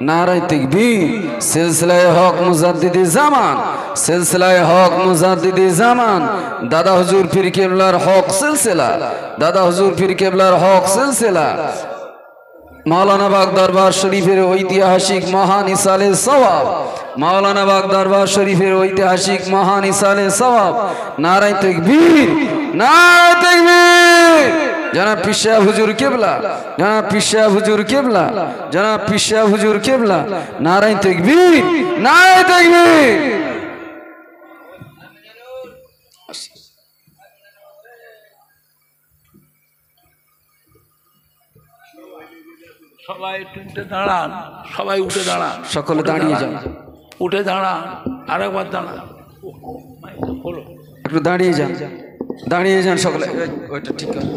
নারায়ে তাকবীর। সিলসিলায়ে হক মুজাদ্দিদি জামান, সিলসিলায়ে হক মুজাদ্দিদি জামান, দাদা হুজুর পীর কেবলার হক সিলসিলা, দাদা হুজুর পীর কেবলার হক সিলসিলা। মাওলানা বাগ দরবার শরীফের ঐতিহাসিক মহান ইসালে সওয়াব, মাওলানা বাগ দরবার শরীফের ঐতিহাসিক মহান ইসালে সওয়াব। নারায়ে তাকবীর, নারায়ে তাকবীর। জনাব পীর সাহেব হুজুর কেবলা, জনাব পীর সাহেব হুজুর কেবলা, জনাব পীর সাহেব হুজুর কেবলা। নারায়ে তাকবীর, নারায়ে তাকবীর। সবাই একটু উঠে দাঁড়ান, সবাই উঠে দাঁড়ান, সকলে দাঁড়িয়ে যান, উঠে দাঁড়ান, আরেকবার দাঁড়ান, হলো একটু দাঁড়িয়ে যান, দাঁড়িয়ে যান সকলে। ওইটা ঠিক আছে।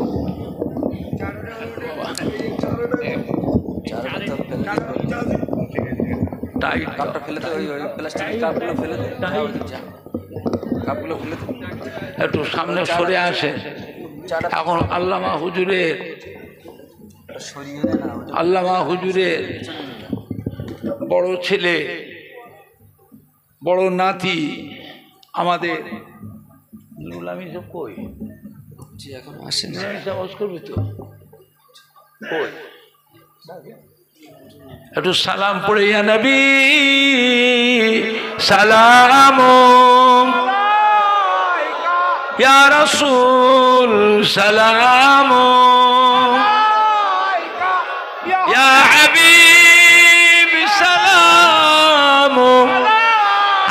টাইট কাপটা ফেলে দে, ওই প্লাস্টিকের কাপগুলো ফেলে দে, কাপগুলো ফেলে দে। একটু সামনে সরে আসে। এখন আল্লামা হুজুরের, আল্লামা হুজুরের বড় ছেলে, বড় নাতি আমাদের নুরুল আমিন সাহেব কই? এখন আসেন, নুরুল আমিন সাহেব ওয়াজ করবি তো? কই? একটু সালাম পড়ে, ইয়া নবী সালাম, ইয়া রাসূল সালাম, ইয়া হাবিব সালাম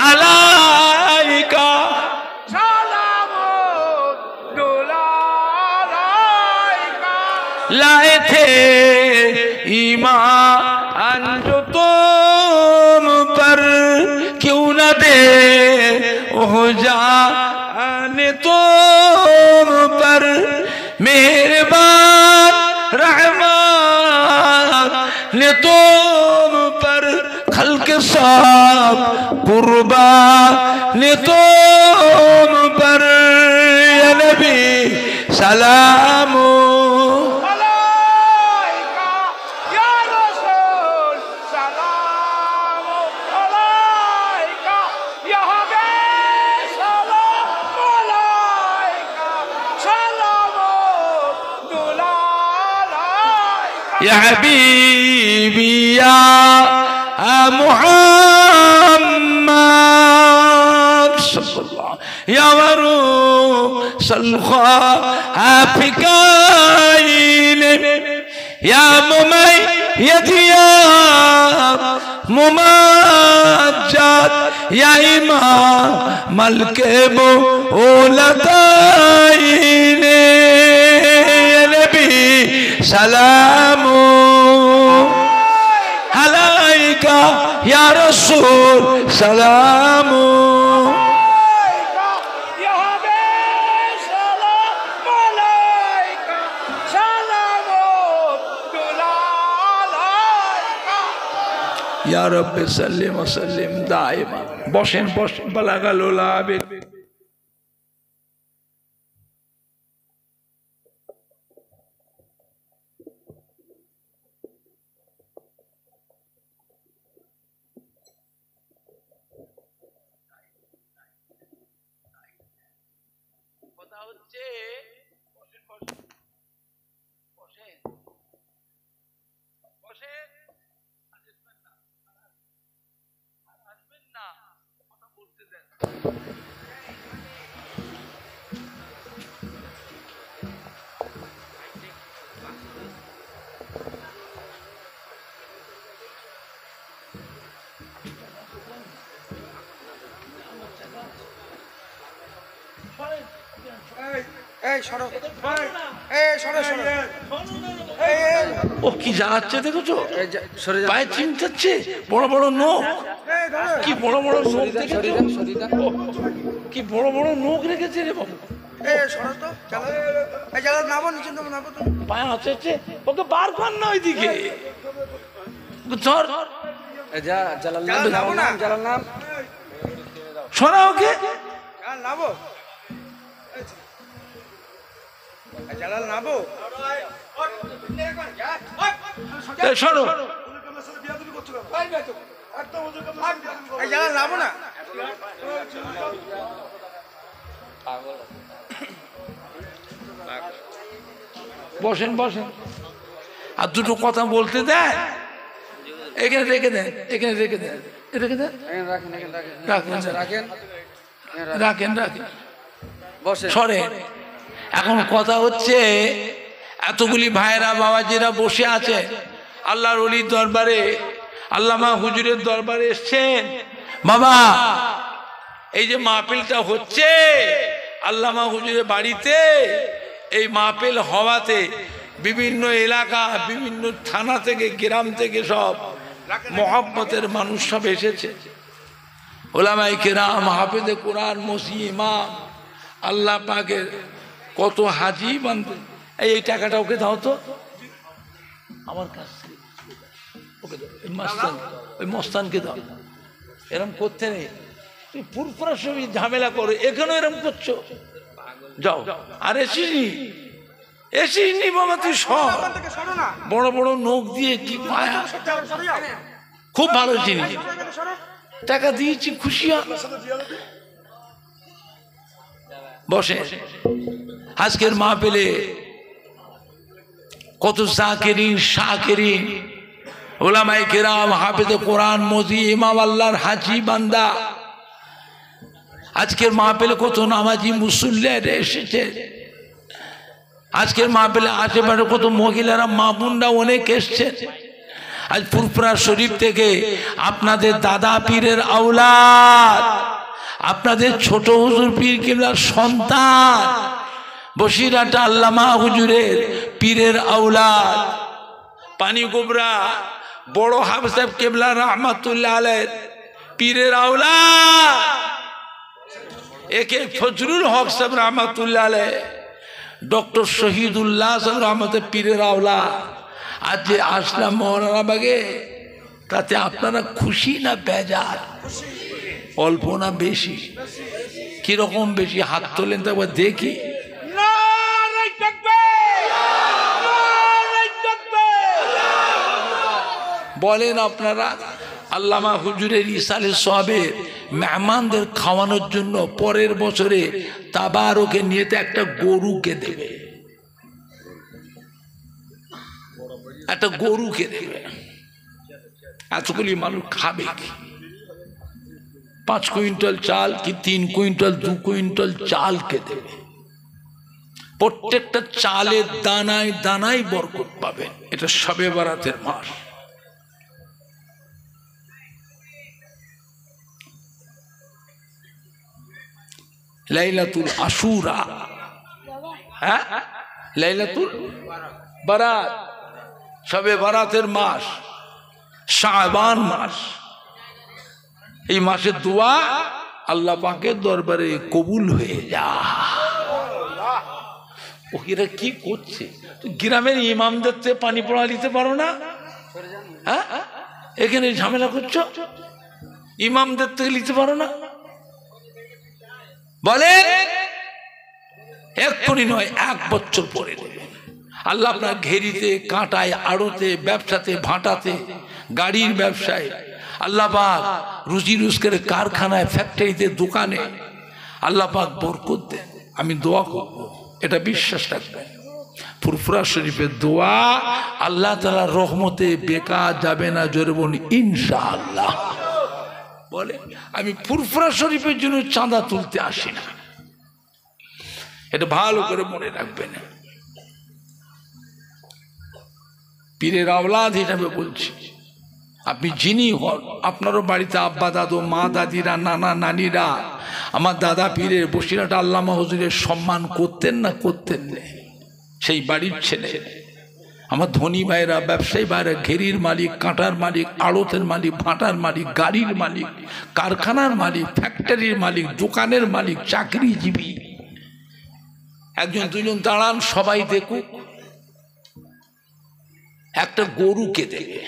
আলাইকা, लाए थे ईमान जो तुम पर, क्यों न दे हो जाने तुम पर, मेहरबान रहमान ने तुम पर, खल्क साब कुर्बान ने तुम पर, या नबी सलाम या हबीबी या मुहम्मद सल्लल्लाहु या वरूसल ख़ाफ़िकाइन या मुमय्यद या मुमज्जद या इमाम अल-किबलतैन, या नबी सलाम अलैका, या रसूल सलाम या रब्बे सल्लिम व सल्लिम दाइमा। बसें बसें बलागाल उलाबे। ও কি জ্বালাচ্ছে দেখেছো? পায়ে চিমটাচ্ছে, বড় বড় নখ, কি বড় বড় নখ দেখেছো? কি বড় বড় নখ রেখেছে রে বাবু। পায়ে আছে, ওকে বার কর না ওইদিকে। সরা ওকে। শোনো বসেন বসেন আর দুটো কথা বলতে দেয় এখানে রেখে দেন এখানে রেখে দেন রেখে দেন রাখেন রাখেন রাখেন সরে এখন কথা হচ্ছে এতগুলি ভাইরা বাবাজিরা বসে আছে আল্লাহর ওলির দরবারে আল্লামা হুজুরের দরবারে এসছেন বাবা এই যে মাহফিলটা হচ্ছে আল্লামা হুজুরের বাড়িতে এই মাহফিল হওয়াতে বিভিন্ন এলাকা বিভিন্ন থানা থেকে গ্রাম থেকে সব মহব্বতের মানুষ সব এসেছে ওলামায়ে কেরাম হাফেজে কোরআন মসি ইমাম আল্লাহ পাকের কত হাজি বান্ধব এই টাকাটা ওকে দাও তো আমার কাছ থেকে ওকে দাও ওই মস্তানকে দাও এরম করতে নেই তুই পুরপুরার সঙ্গে ঝামেলা করো এখানেও এরম করছো যাও আর এসিস নি বাবা তুই সব বড় বড় নখ দিয়ে কি পায়া খুব ভালো জিনিস টাকা দিয়েছি খুশি বসে আজকের মাহফিলে কত জাকিরিন শাকিরিন উলামায়ে কেরাম হাফেজে কোরআন মজি ইমাম আল্লাহর হাজি বান্দা আজকের মাহফিলে কত নামাজি মুসল্লিরা এসেছে আজকের মাহফিলে আশেপাশে কত মহিলারা মা বোনরা অনেক এসছেন আজ ফুরফুরা শরীফ থেকে আপনাদের দাদা পীরের আওলাদ আপনাদের ছোট হুজুর পীর কিবলার সন্তান বসিরহাট আল্লামা হুজুরের পীরের আওলাদ পানি গোবরা বড় হাফেজ সাহেব কিবলা রহমাতুল্লাহ আলাইহির পীরের আওলাদ একে ফজলুল হক সাহেব রহমাতুল্লাহ আলাইহি ডক্টর শহীদুল্লাহ সাহেব রহমতের পীরের আওলাদ আজ যে আসলাম মৌলানাবাগে তাতে আপনারা খুশি না বেজার অল্প না বেশি কিরকম বেশি হাত তোলেন তো একবার দেখি বলেন আপনারা আল্লামা হুজুরের ইসালে সবের মেহমানদের খাওয়ানোর জন্য পরের বছরে তাবারকে নিয়ে তো একটা গরুকে দেবে একটা গরুকে দেবে এতগুলি মানুষ খাবে কি 5 কুইন্টাল চাল কি 3 কুইন্টাল 2 কুইন্টাল চালকে দেবে প্রত্যেকটা চালের দানায় দানায় বরকত পাবেন এটা শবে বরাতের মাস লাইলাতুল আশুরা হ্যাঁ লাইলাতুল বারাত শবে বরাতের মাস শাবান মাস এই মাসের দোয়া আল্লাহ পাকের দরবারে কবুল হয়ে যায় ওরা কি করছে গ্রামের ইমামদের পানি পড়া নিতে পারো না হ্যাঁ এখানে ঝামেলা করছো ইমামদের থেকে নিতে পারো না বলে এক্ষুনি নয় 1 বছর পরে দেবে আল্লাহ আপনার ঘেরিতে কাঁটায় আড়তে ব্যবসাতে ভাটাতে গাড়ির ব্যবসায় আল্লাহ পাক রুজি রোজগার কারখানায় ফ্যাক্টরিতে দোকানে আল্লাহ পাক বরকত দেন আমি দোয়া করব এটা বিশ্বাস রাখবেন ফুরফুরা শরীফের দোয়া আল্লাহ তাআলার রহমতে বেকার যাবে না জোরে বলি ইনশাআল্লাহ বলে আমি ফুরফুরা শরীফের জন্য চাঁদা তুলতে আসি না এটা ভালো করে মনে রাখবেন পীরের আওলাদ হিসাবে বলছি আপনি যিনি হন আপনারও বাড়িতে আব্বা দাদু মা দাদিরা নানা নানিরা আমার দাদা পীরের বসিরহাট আল্লামা হুজুরের সম্মান করতেন না করতেন না সেই বাড়ির ছেলে আমার ধনী ভাইরা ব্যবসায়ী ভাইরা ঘেরির মালিক কাঁটার মালিক আড়তের মালিক ভাটার মালিক গাড়ির মালিক কারখানার মালিক ফ্যাক্টরির মালিক দোকানের মালিক চাকরিজীবী একজন দুজন দাঁড়ান সবাই দেখুক একটা গরুকে দেবে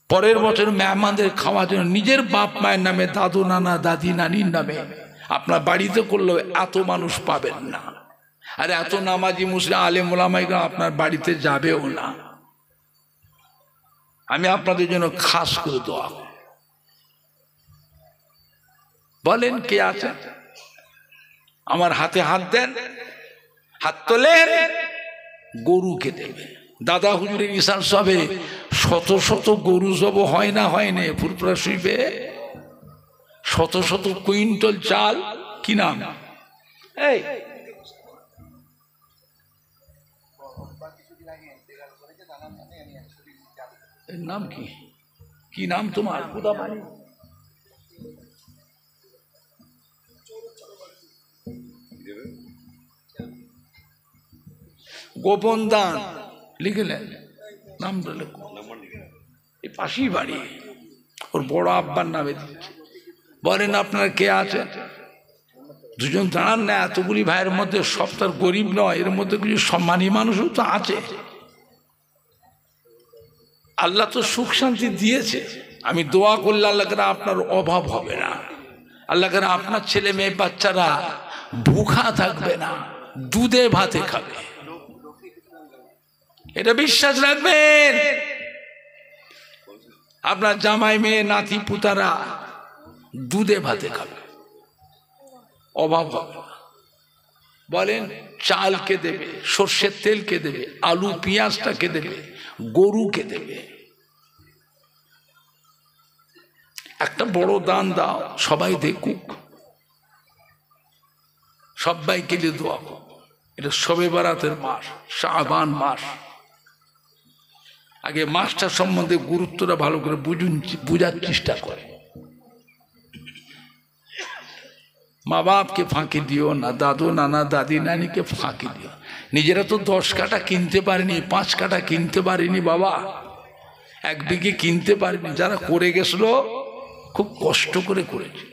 পরের বছর মেহমানদের খাওয়ার জন্য নিজের বাপ মায়ের নামে দাদু নানা দাদি নানির নামে আপনার বাড়িতে করলেও এত মানুষ পাবেন না, আর এত নামাজি মুসলিম আলেম ওলামাইরা আপনার বাড়িতে যাবেও না। আমি আপনাদের জন্য খাস করে দোয়া করি। বলেন কে আছেন? আমার হাতে হাত দেন, হাত তোলেন। গরুকে দেবে। দাদা হুজুরের ইসাল সবে শত শত গরু জব হয় না, হয় না ফুরফুরা শরীফে, শত শত কুইন্টাল চাল। কি নাম? এই নাম কি? কি নাম তোমার? কোথা বাড়ি? গোপন দান লিখলেন, নামটা লেখো। এই পাশেই বাড়ি, ওর বড় আব্বার নামে দিচ্ছে। বলেন আপনারা কে আছেন? দুজন দাঁড়ান না। এতগুলি ভাইয়ের মধ্যে সব তার গরিব নয়, এর মধ্যে কিছু সম্মানী মানুষও তো আছে। আল্লাহ তো সুখ শান্তি দিয়েছে। আমি দোয়া করলে আল্লাহ করে আপনার অভাব হবে না, আল্লাহ করে আপনার ছেলে মেয়ে বাচ্চারা ভুখা থাকবে না, দুধে ভাতে খাবে। এটা বিশ্বাস রাখবেন। আপনার জামাই মেয়ে নাতি পুতারা দুধে ভাতে খাবে, অভাব হবে না। বলেন চালকে দেবে, সর্ষের তেলকে দেবে, আলু পেঁয়াজটাকে দেবে, গরুকে দেবে। একটা বড় দান দাও, সবাই দেখুক, সবাইকে দিয়ে দোয়া করো। এটা শবে বারাতের মাস, শাবান মাস। আগে মাসটা সম্বন্ধে গুরুত্বটা ভালো করে বুঝার চেষ্টা করে। মা বাপকে ফাঁকি দিও না, দাদু নানা দাদি নানিকে ফাঁকি দিও। নিজেরা তো 10 কাঠা কিনতে পারেনি, 5 কাঠা কিনতে পারেনি, বাবা 1 বিঘে কিনতে পারেনি। যারা করে গেছিল খুব কষ্ট করে করেছে,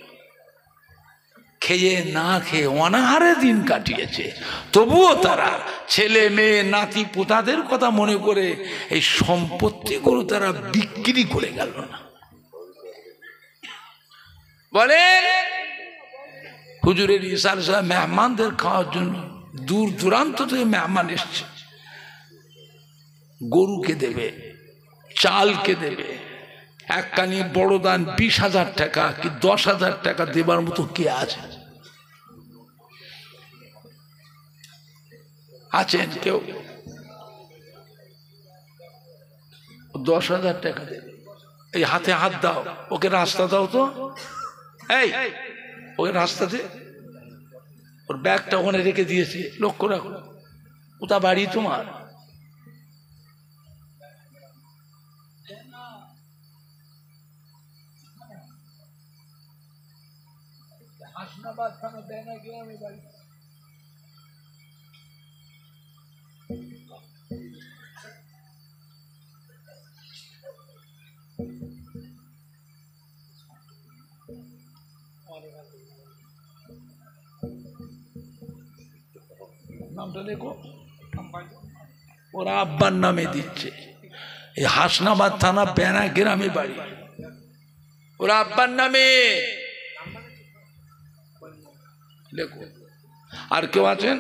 খেয়ে না খেয়ে অনাহারে দিন কাটিয়েছে। তবুও তারা ছেলে মেয়ে নাতি পোতাদের কথা মনে করে এই সম্পত্তিগুলো তারা বিক্রি করে গেল না। বলে হুজুরের ইসার সাহেব মেহমানদের খাওয়ার জন্য দূর দূরান্ত থেকে মেহমান এসছে, গরুকে দেবে, চালকে দেবে। একখানি বড় দান 20,000 টাকা কি 10,000 টাকা দেবার মতো কে আছে? আছেন কেউ? 10,000 টাকা দেবে। এই হাতে হাত দাও, ওকে রাস্তা দাও তো। এই ওকে রাস্তা দে। ওর ব্যাগটা ওখানে রেখে দিয়েছে, লক্ষ্য রাখো। কোথা বাড়ি তোমার? হাসনাবাদ থানা দেনা গ্রামে বাড়ি। নামটা লেখো। ওরা আব্বার নামে দিচ্ছে। এই হাসনাবাদ থানা বেনা গ্রামে বাড়ি, ওরা আব্বার নামে লেখো। আর কেউ আছেন?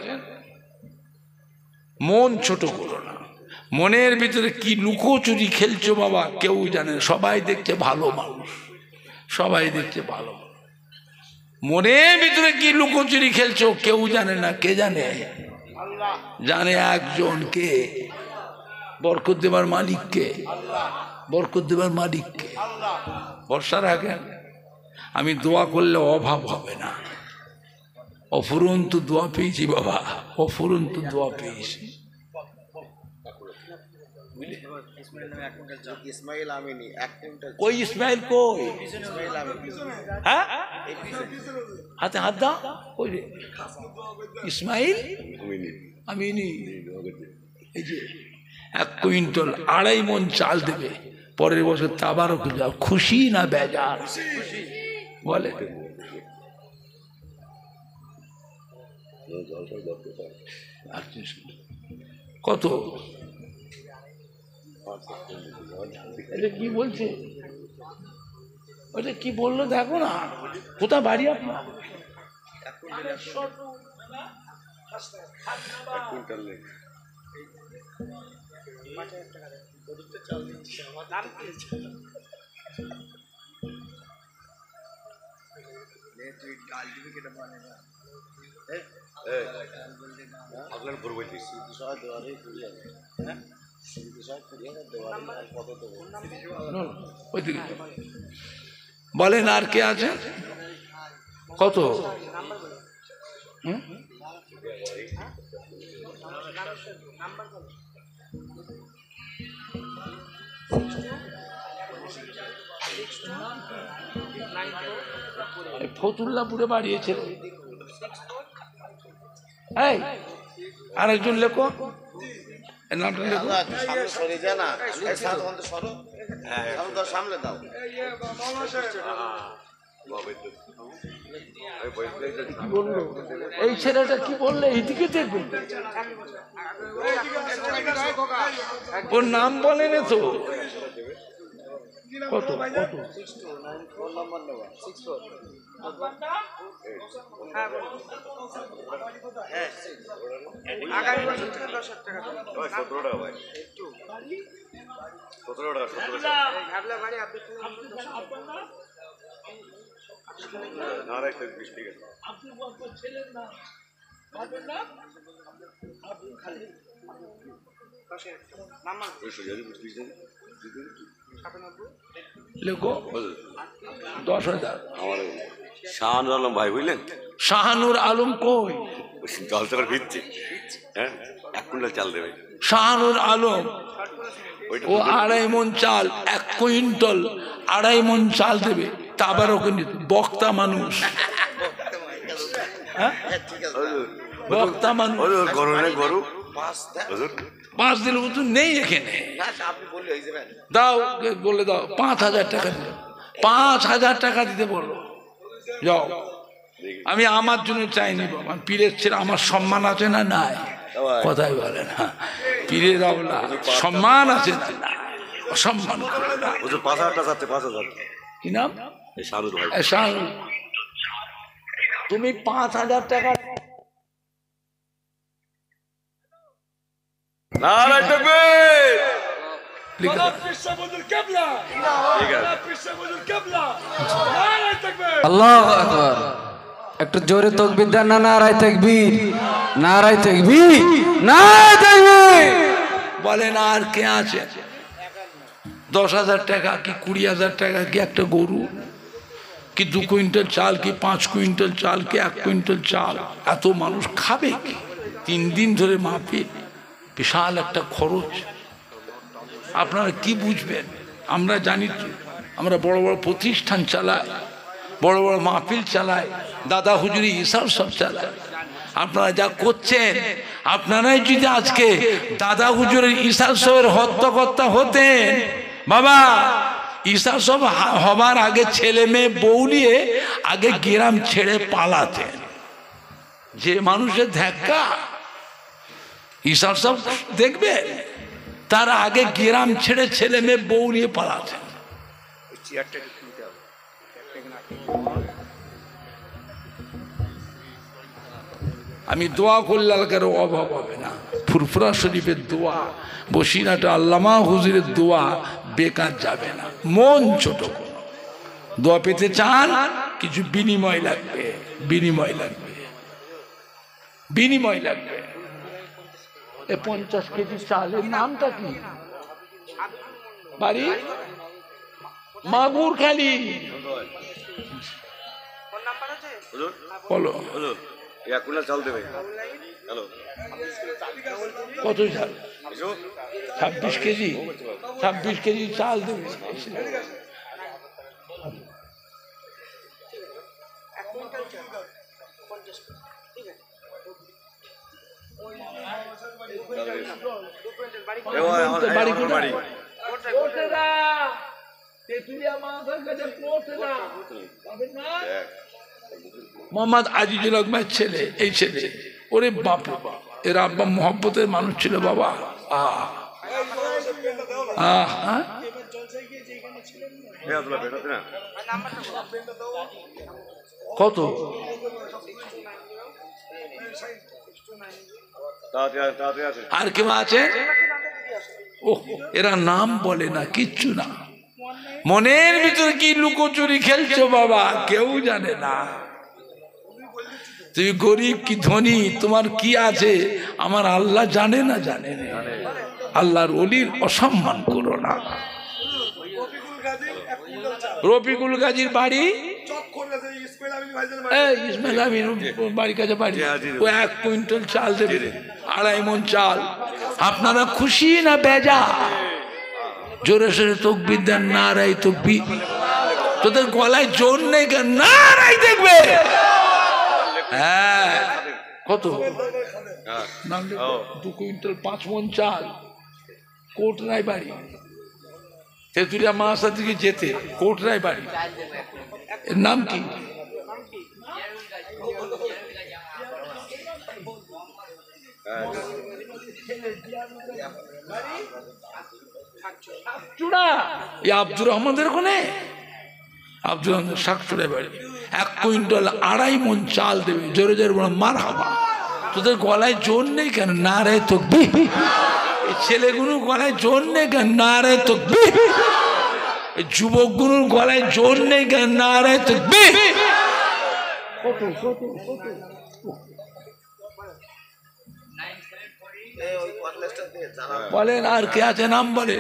মন ছোট করো না। মনের ভিতরে কি লুকোচুরি খেলছো বাবা কেউ জানে। সবাই দেখছে ভালো মানুষ, সবাই দেখছে ভালো। মনের ভিতরে কি লুকোচুরি খেলছো কেউ জানে না। কে জানে? জানে একজন। কে? বরকত দেবার মালিককে, বরকত দেবার মালিককে ভরসা রাখেন। আমি দোয়া করলে অভাব হবে না। অফুরন্ত দোয়া পেয়েছি বাবা, অফুরন্ত দোয়া পেয়েছি। কই ইসমাইল? কই? হ্যাঁ, হাতে হাত দাও। কই রে ইসমাইল? আমিনি। এই যে 1 কুইন্টাল 2.5 মণ চাল দেবে। পরের বছর তাবারক যাও। খুশি না বেজার? বলে কত? এটা কি বলছে? ওটা কি বললো দেখো না। কোথা বাড়ি আপনার? বলেন আর কে আছে? কত? ফতুল্লাপুরে বাড়িয়েছে। এই আরেকজন লেখো, নামটা লেখো। এই ছেলেটা কি বললে? এইদিকে দেখুন, ওর নাম বলেন তো। কত কত? লেখো 10,000। শাহানুর আলম ভাই, বুঝলেন? শাহানুর আলম কই? জল তো ভিজছে, হ্যাঁ, 1 কুইন্টাল চাল দেবে। শাহানুর আলম ও 2.5 মণ চাল, 1 কুইন্টাল 2.5 মণ চাল দেবে। তা আবার ওকে বক্তা মানুষ, বক্তা মানুষ। গরু নেই, গরু 5 দিনের মতো নেই এখানে। দাও, বলে দাও 5,000 টাকা দিতে। 5,000 টাকা দিতে বলো, যাও। আমি আমার জন্য চাইনি বাবা, পীরের ছেলে, আমার সম্মান আছে না নাই? কথাই বলে না, পীরের আওলা সম্মান আছে না নাই? অসম্মান করে না। 5,000 টাকা, 5,000। কি নাম? শাহানুর ভাই। শাহানুর, তুমি 5,000 টাকা আল্লাহু আকবার। একটু জোরে তাকবীর দেন না? নারায়ে তাকবীর, নারায়ে তাকবীর, নারায়ে তাকবীর। বলেন আর কে আছে? 10,000 টাকা কি 20,000 টাকা কি একটা গরু, কি 2 কুইন্টাল চাল, কি 5 কুইন্টাল চাল, কি 1 কুইন্টাল চাল? এত মানুষ খাবে কি? 3 দিন ধরে মাহফিল, বিশাল একটা খরচ। আপনারা কি বুঝবেন? আমরা জানি তো, আমরা বড় বড় প্রতিষ্ঠান চালাই, বড় বড় মাহফিল চালাই, দাদা হুজুরি ইসার সব চালাই। আপনারা যা করছেন, আপনারাই যদি আজকে দাদা হুজুরের ইসার সবের হত্যকর্তা হতেন, বাবা ঈশা সব হবার আগে ছেলে মেয়ে বউ নিয়ে আগে গ্রাম ছেড়ে পালাতেন। যে মানুষের ধাক্কা ঈশা সব দেখবে, তার আগে গ্রাম ছেড়ে ছেলে মেয়ে বউ নিয়ে পালাতেন। আমি দোয়া করলে কারো অভাব হবে না। ফুরফুরা শরীফের দোয়া, বসিরহাটে আল্লামা হুজুরের দোয়া বেকার যাবে না। মন ছোট করো, দোয়া পেতে চান, কিছু বিনিময় লাগবে, বিনিময় লাগবে, বিনিময় লাগবে। 50 কেজি চালের নামটা কি? বাড়ি মাগুর খালি। বলো চাল দেবে। হ্যালো, কত চাল? 26 কেজি, 26 কেজি চাল দেবে। মোহাম্মদ আজিজুল হকের ছেলে, এই ছেলে, ওরে বাপ, এর আব্বা মোহাম্মতের মানুষ ছিল বাবা। কত? আর কেউ আছে? ও এরা নাম বলে না, কিচ্ছু না। মনের ভিতরে কি লুকোচুরি খেলছো বাবা, কেউ জানে না। তুই গরিব কি ধনী, তোমার কি আছে, আমার আল্লাহ জানে না, জানে না। আল্লাহর ওলির অসম্মান করো না। রফিকুল গাজীর বাড়ি ইসমাইল আমির বাড়ির কাছে বাড়ি, ও 1 কুইন্টাল চাল দেবে, 2.5 মণ চাল। আপনারা খুশি না বেজা? জোরে সোরে তকবীর দেন, নারাই তকবীর। তোদের গলায় জোর নেই কেন? নারাই দেখবে। হ্যাঁ, কত? 2 কুইন্টাল 5 মণ চাল, কোটরাই বাড়ি, তেঁতুলিয়া মাসা দিকে যেতে কোটরাই বাড়ি। এর নাম কি? আব্দুর রহমানের ওখানে, আব্দুর রহমান শাকচুড়ায় বাড়ি। 1 কুইন্টাল 2.5 মণ চাল দেবে, জোরে জোরে বলো মারহাবা। তোদের গলায় জোর নেই কেন? নারে তাকবীর। ছেলেগুলো গলায় জোর নেই কেন? নারে তাকবীর। যুবকগুলোর গলায় জোর নেই কেন? নারে তাকবীর। বলেন আর কে আছে? নাম বলে।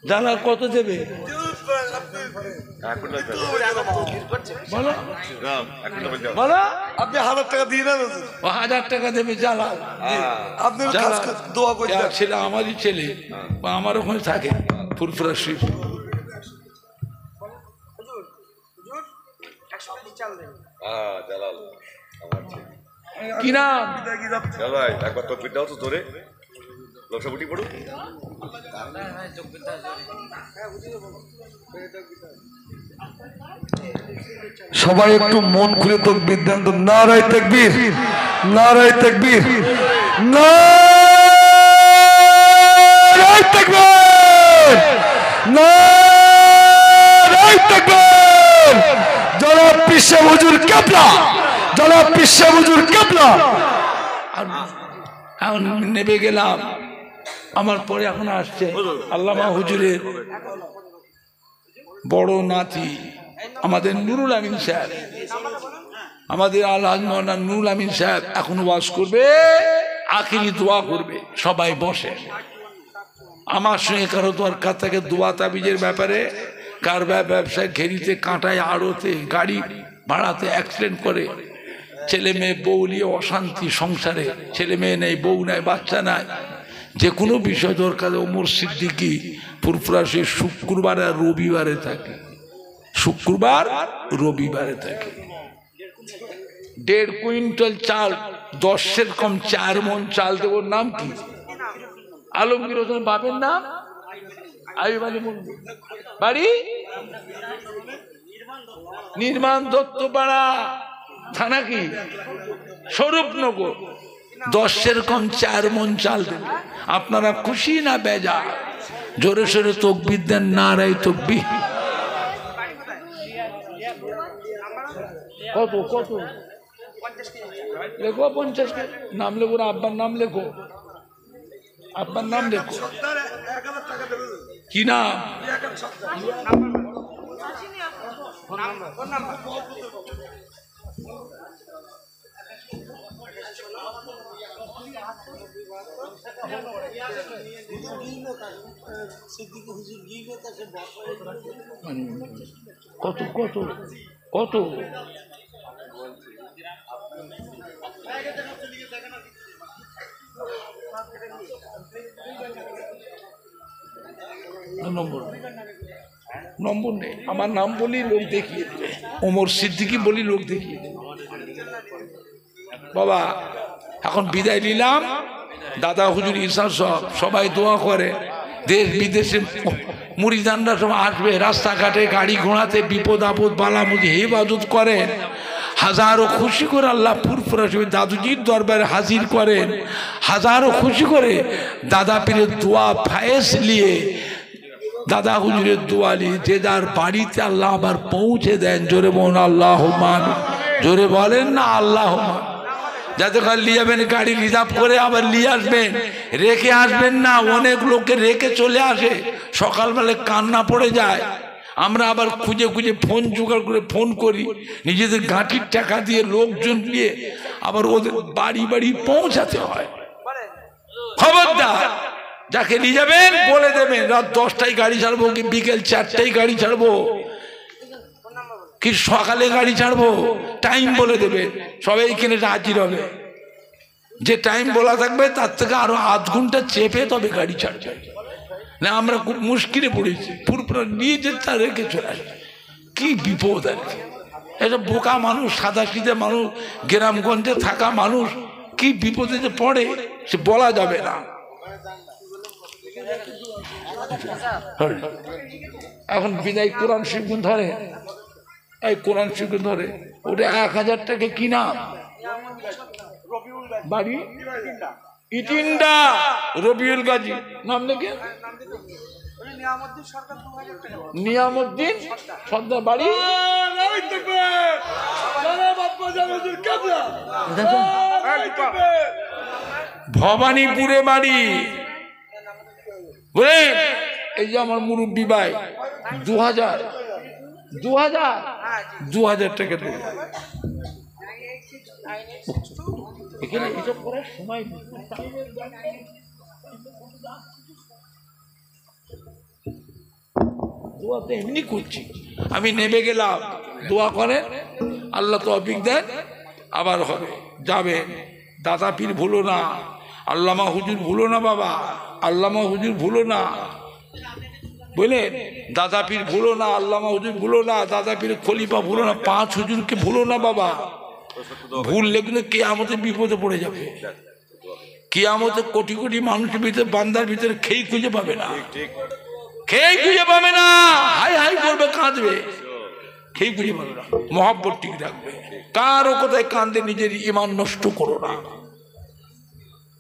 জালাল কত দেবে? বলো বলো। আপনি 1000 টাকা দিয়ে দেন। 1000 টাকা দেবে জালাল। আপনি দোয়া করে দেন। ছেলে আমারই ছেলে, বা আমার ওখানে থাকে ফুরফুরা শরীফ। কি নাম? একবার তকবীর দাও তো ধরে, লোকসভা উঠি পড়ুক। সবাই একটু মন খুলে তাকবীর দেন তো। নারায়ে তাকবীর, নারায়ে তাকবীর, নারায়ে তাকবীর, নারায়ে তাকবীর। জনাব পীর সাহেব হুজুর কিবলা, জনাব পীর সাহেব হুজুর কিবলা। এখন নেবে গেলাম, আমার পরে এখন আসছে আল্লামা হুজুরের বড় নাতি আমাদের নুরুল আমিন সাহেব, আমাদের আলহাজ মৌলানা নুরুল আমিন সাহেব এখন ওয়াজ করবে, আখিরি দোয়া করবে। সবাই বসে। আমার সঙ্গে কারো দরকার থাকে দোয়া তাবিজের ব্যাপারে, কার ব্যবসায় ঘেরিতে, কাঁটায়, আড়তে, গাড়ি ভাড়াতে অ্যাক্সিডেন্ট করে, ছেলে মেয়ে বউ নিয়ে অশান্তি সংসারে, ছেলে মেয়ে নেই, বউ নাই, বাচ্চা নাই, যে কোনো বিষয় দরকার। ওমর সিদ্দিকী ফুরফুরা সেই শুক্রবার আর রবিবারে থাকে, শুক্রবার রবিবারে থাকে। 1.5 কুইন্টাল চাল, 10-এর কম 4 মণ চাল দেব। নাম কি? আলমগীর হোসেন বাপের নাম? আইয়ুব আলী মুন্সি। বাড়ি নির্মাণ দত্ত পাড়া, থানা কি? স্বরূপনগর। 10-এর কম 4 মণ চাল দেবে। আপনারা খুশি না বেজা? জোরে সোরে তাকবীর দেন, নারায়ে তাকবীর। কত কত লেখো? 50 কেজি। নাম লেখো না, আব্বার নাম লেখো, আব্বার নাম লেখো। কি নাম? কত কত কত? নম্বর নেই। আমার নাম বলি লোক দেখিয়ে দেবে, ওমর সিদ্দিকী বলি লোক দেখিয়ে দেবে। বাবা এখন বিদায় নিলাম। দাদা হুজুর ইরশাদ সাহেব সবাই দোয়া করে, দেশ বিদেশে মুরিদানরা সব আসবে, রাস্তাঘাটে গাড়ি ঘোড়াতে বিপদ আপদ বালামুদি হেফাজত করেন। হাজারো খুশি করে আল্লাহ ফুরফুরা শরীফ দাদুজির দরবারে হাজির করেন। হাজারো খুশি করে দাদা পীরের দোয়া ফায়েজ নিয়ে দাদা হুজুরের দুয়ালি যে যার বাড়িতে আল্লাহ আবার পৌঁছে দেন। জোরে বলুন আল্লাহুম্মা আমিন। জোরে বলেন না আল্লাহুম্মা। যাতে করে নিয়ে যাবেন গাড়ি রিজার্ভ করে আবার নিয়ে আসবেন, রেখে আসবেন না। অনেক লোককে রেখে চলে আসে, সকালবেলায় কান্না পড়ে যায়। আমরা আবার খুঁজে খুঁজে ফোন জোগাড় করে ফোন করি, নিজেদের গাঁটির টাকা দিয়ে লোকজন দিয়ে আবার ওদের বাড়ি বাড়ি পৌঁছাতে হয়। খবরদার, যাকে নিয়ে যাবেন বলে দেবেন রাত 10টায় গাড়ি ছাড়বো কি বিকেল 4টায় গাড়ি ছাড়বো কি সকালে গাড়ি ছাড়বো, টাইম বলে দেবে। সবাই এখানে হাজির হবে। যে টাইম বলা থাকবে তার থেকে আরো আধ ঘন্টা চেপে তবে গাড়ি ছাড়বে না। আমরা খুব মুশকিলে পড়েছি, পুরোপুরো নিয়ে যেতে তার রেখে চলে আসবে। কি বিপদ আর কি! এটা বোকা মানুষ, সাদা সিধে মানুষ, গ্রামগঞ্জে থাকা মানুষ কি বিপদে যে পড়ে সে বলা যাবে না। এখন বিদায় কোরআন শিখুন ধরে, এই কোরআন শিখুন ধরে ওটা 1000 টাকা কিনা বাড়ি ইটিন্ডা রবিউল গাজী নাম দেখে নিয়ামুদ্দিন সর্দার বাড়ি ভবানীপুরে বাড়ি। বুঝলেন, এই যে আমার মুরব্বী ভাই 2000 টাকা দেবে। এখানে এসব করার সময় দোয়া তো এমনি করছি। আমি নেমে গেলাম, দোয়া করেন, আল্লাহ তৌফিক দেন, আবার হবে যাবেন। দাদা পীর ভুলো না, আল্লামা হুজুর ভুলো না বাবা, আল্লামা হুজুর ভুলো না। বুঝলেন, দাদা পীর ভুলো না, আল্লামা হুজুর ভুলো না, দাদা পীর খলিফা ভুলো না, 5 হুজুরকে ভুলো না বাবা। ভুললে কিন্তু কিয়ামতে বিপদে পড়ে যাবে। কিয়ামতে কোটি কোটি মানুষের ভিতরে বান্দার ভিতরে খেই খুঁজে পাবে না, খেই খুঁজে পাবে না, হাই হাই করবে, কাঁদবে, খেই খুঁজে পাবে না। মহব্বত ঠিক রাখবে, কারো কোথায় কান্দে নিজের ঈমান নষ্ট করো না।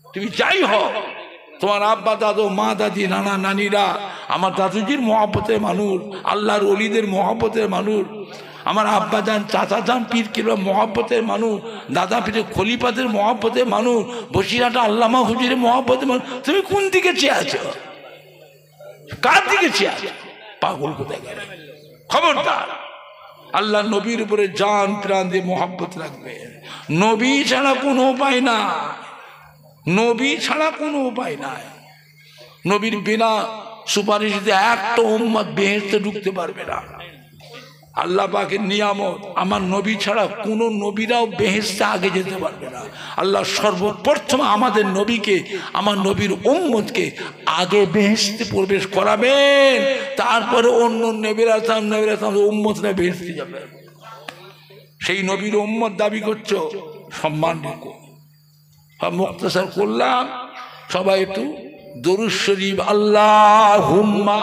তুমি যাই হোক, তোমার আব্বা দাদু মা দাদি নানা নানিরা আমার দাদুজির মহব্বতের মানুষ, আল্লাহর ওলিদের মহব্বতের মানুষ, আমার আব্বা যান চাচা যান পীর কিংবা মহব্বতের মানুষ, দাদা পীরের খলিফাদের মহব্বতের মানুষ, বসিরহাটে আল্লামা হুজুরের মহব্বতের মানুষ। তুমি কোন দিকে চেয়ে আছো? কার দিকে চেয়ে আছো? পাগল কোথায় গেলে? খবরদার, আল্লাহ নবীর উপরে জান প্রাণ দিয়ে মহব্বত রাখবে। নবী ছাড়া কোনো উপায় না, নবী ছাড়া কোনো উপায় নাই। নবীর বিনা সুপারিশে একটা উম্মত বেহেশতে ঢুকতে পারবে না। আল্লাহ পাকের নিয়ামত, আমার নবী ছাড়া কোনো নবীরাও বেহেশতে আগে যেতে পারবে না। আল্লাহ সর্বপ্রথম আমাদের নবীকে, আমার নবীর উম্মতকে আগে বেহেশতে প্রবেশ করাবেন, তারপরে অন্য নবীরা উম্মতরা বেহেশতে যাবে। সেই নবীর উম্মত দাবি করছো, সম্মান রেখো। মুক্তাসার করলাম, সবাই একটু দরুদ শরীফ আল্লাহুম্মা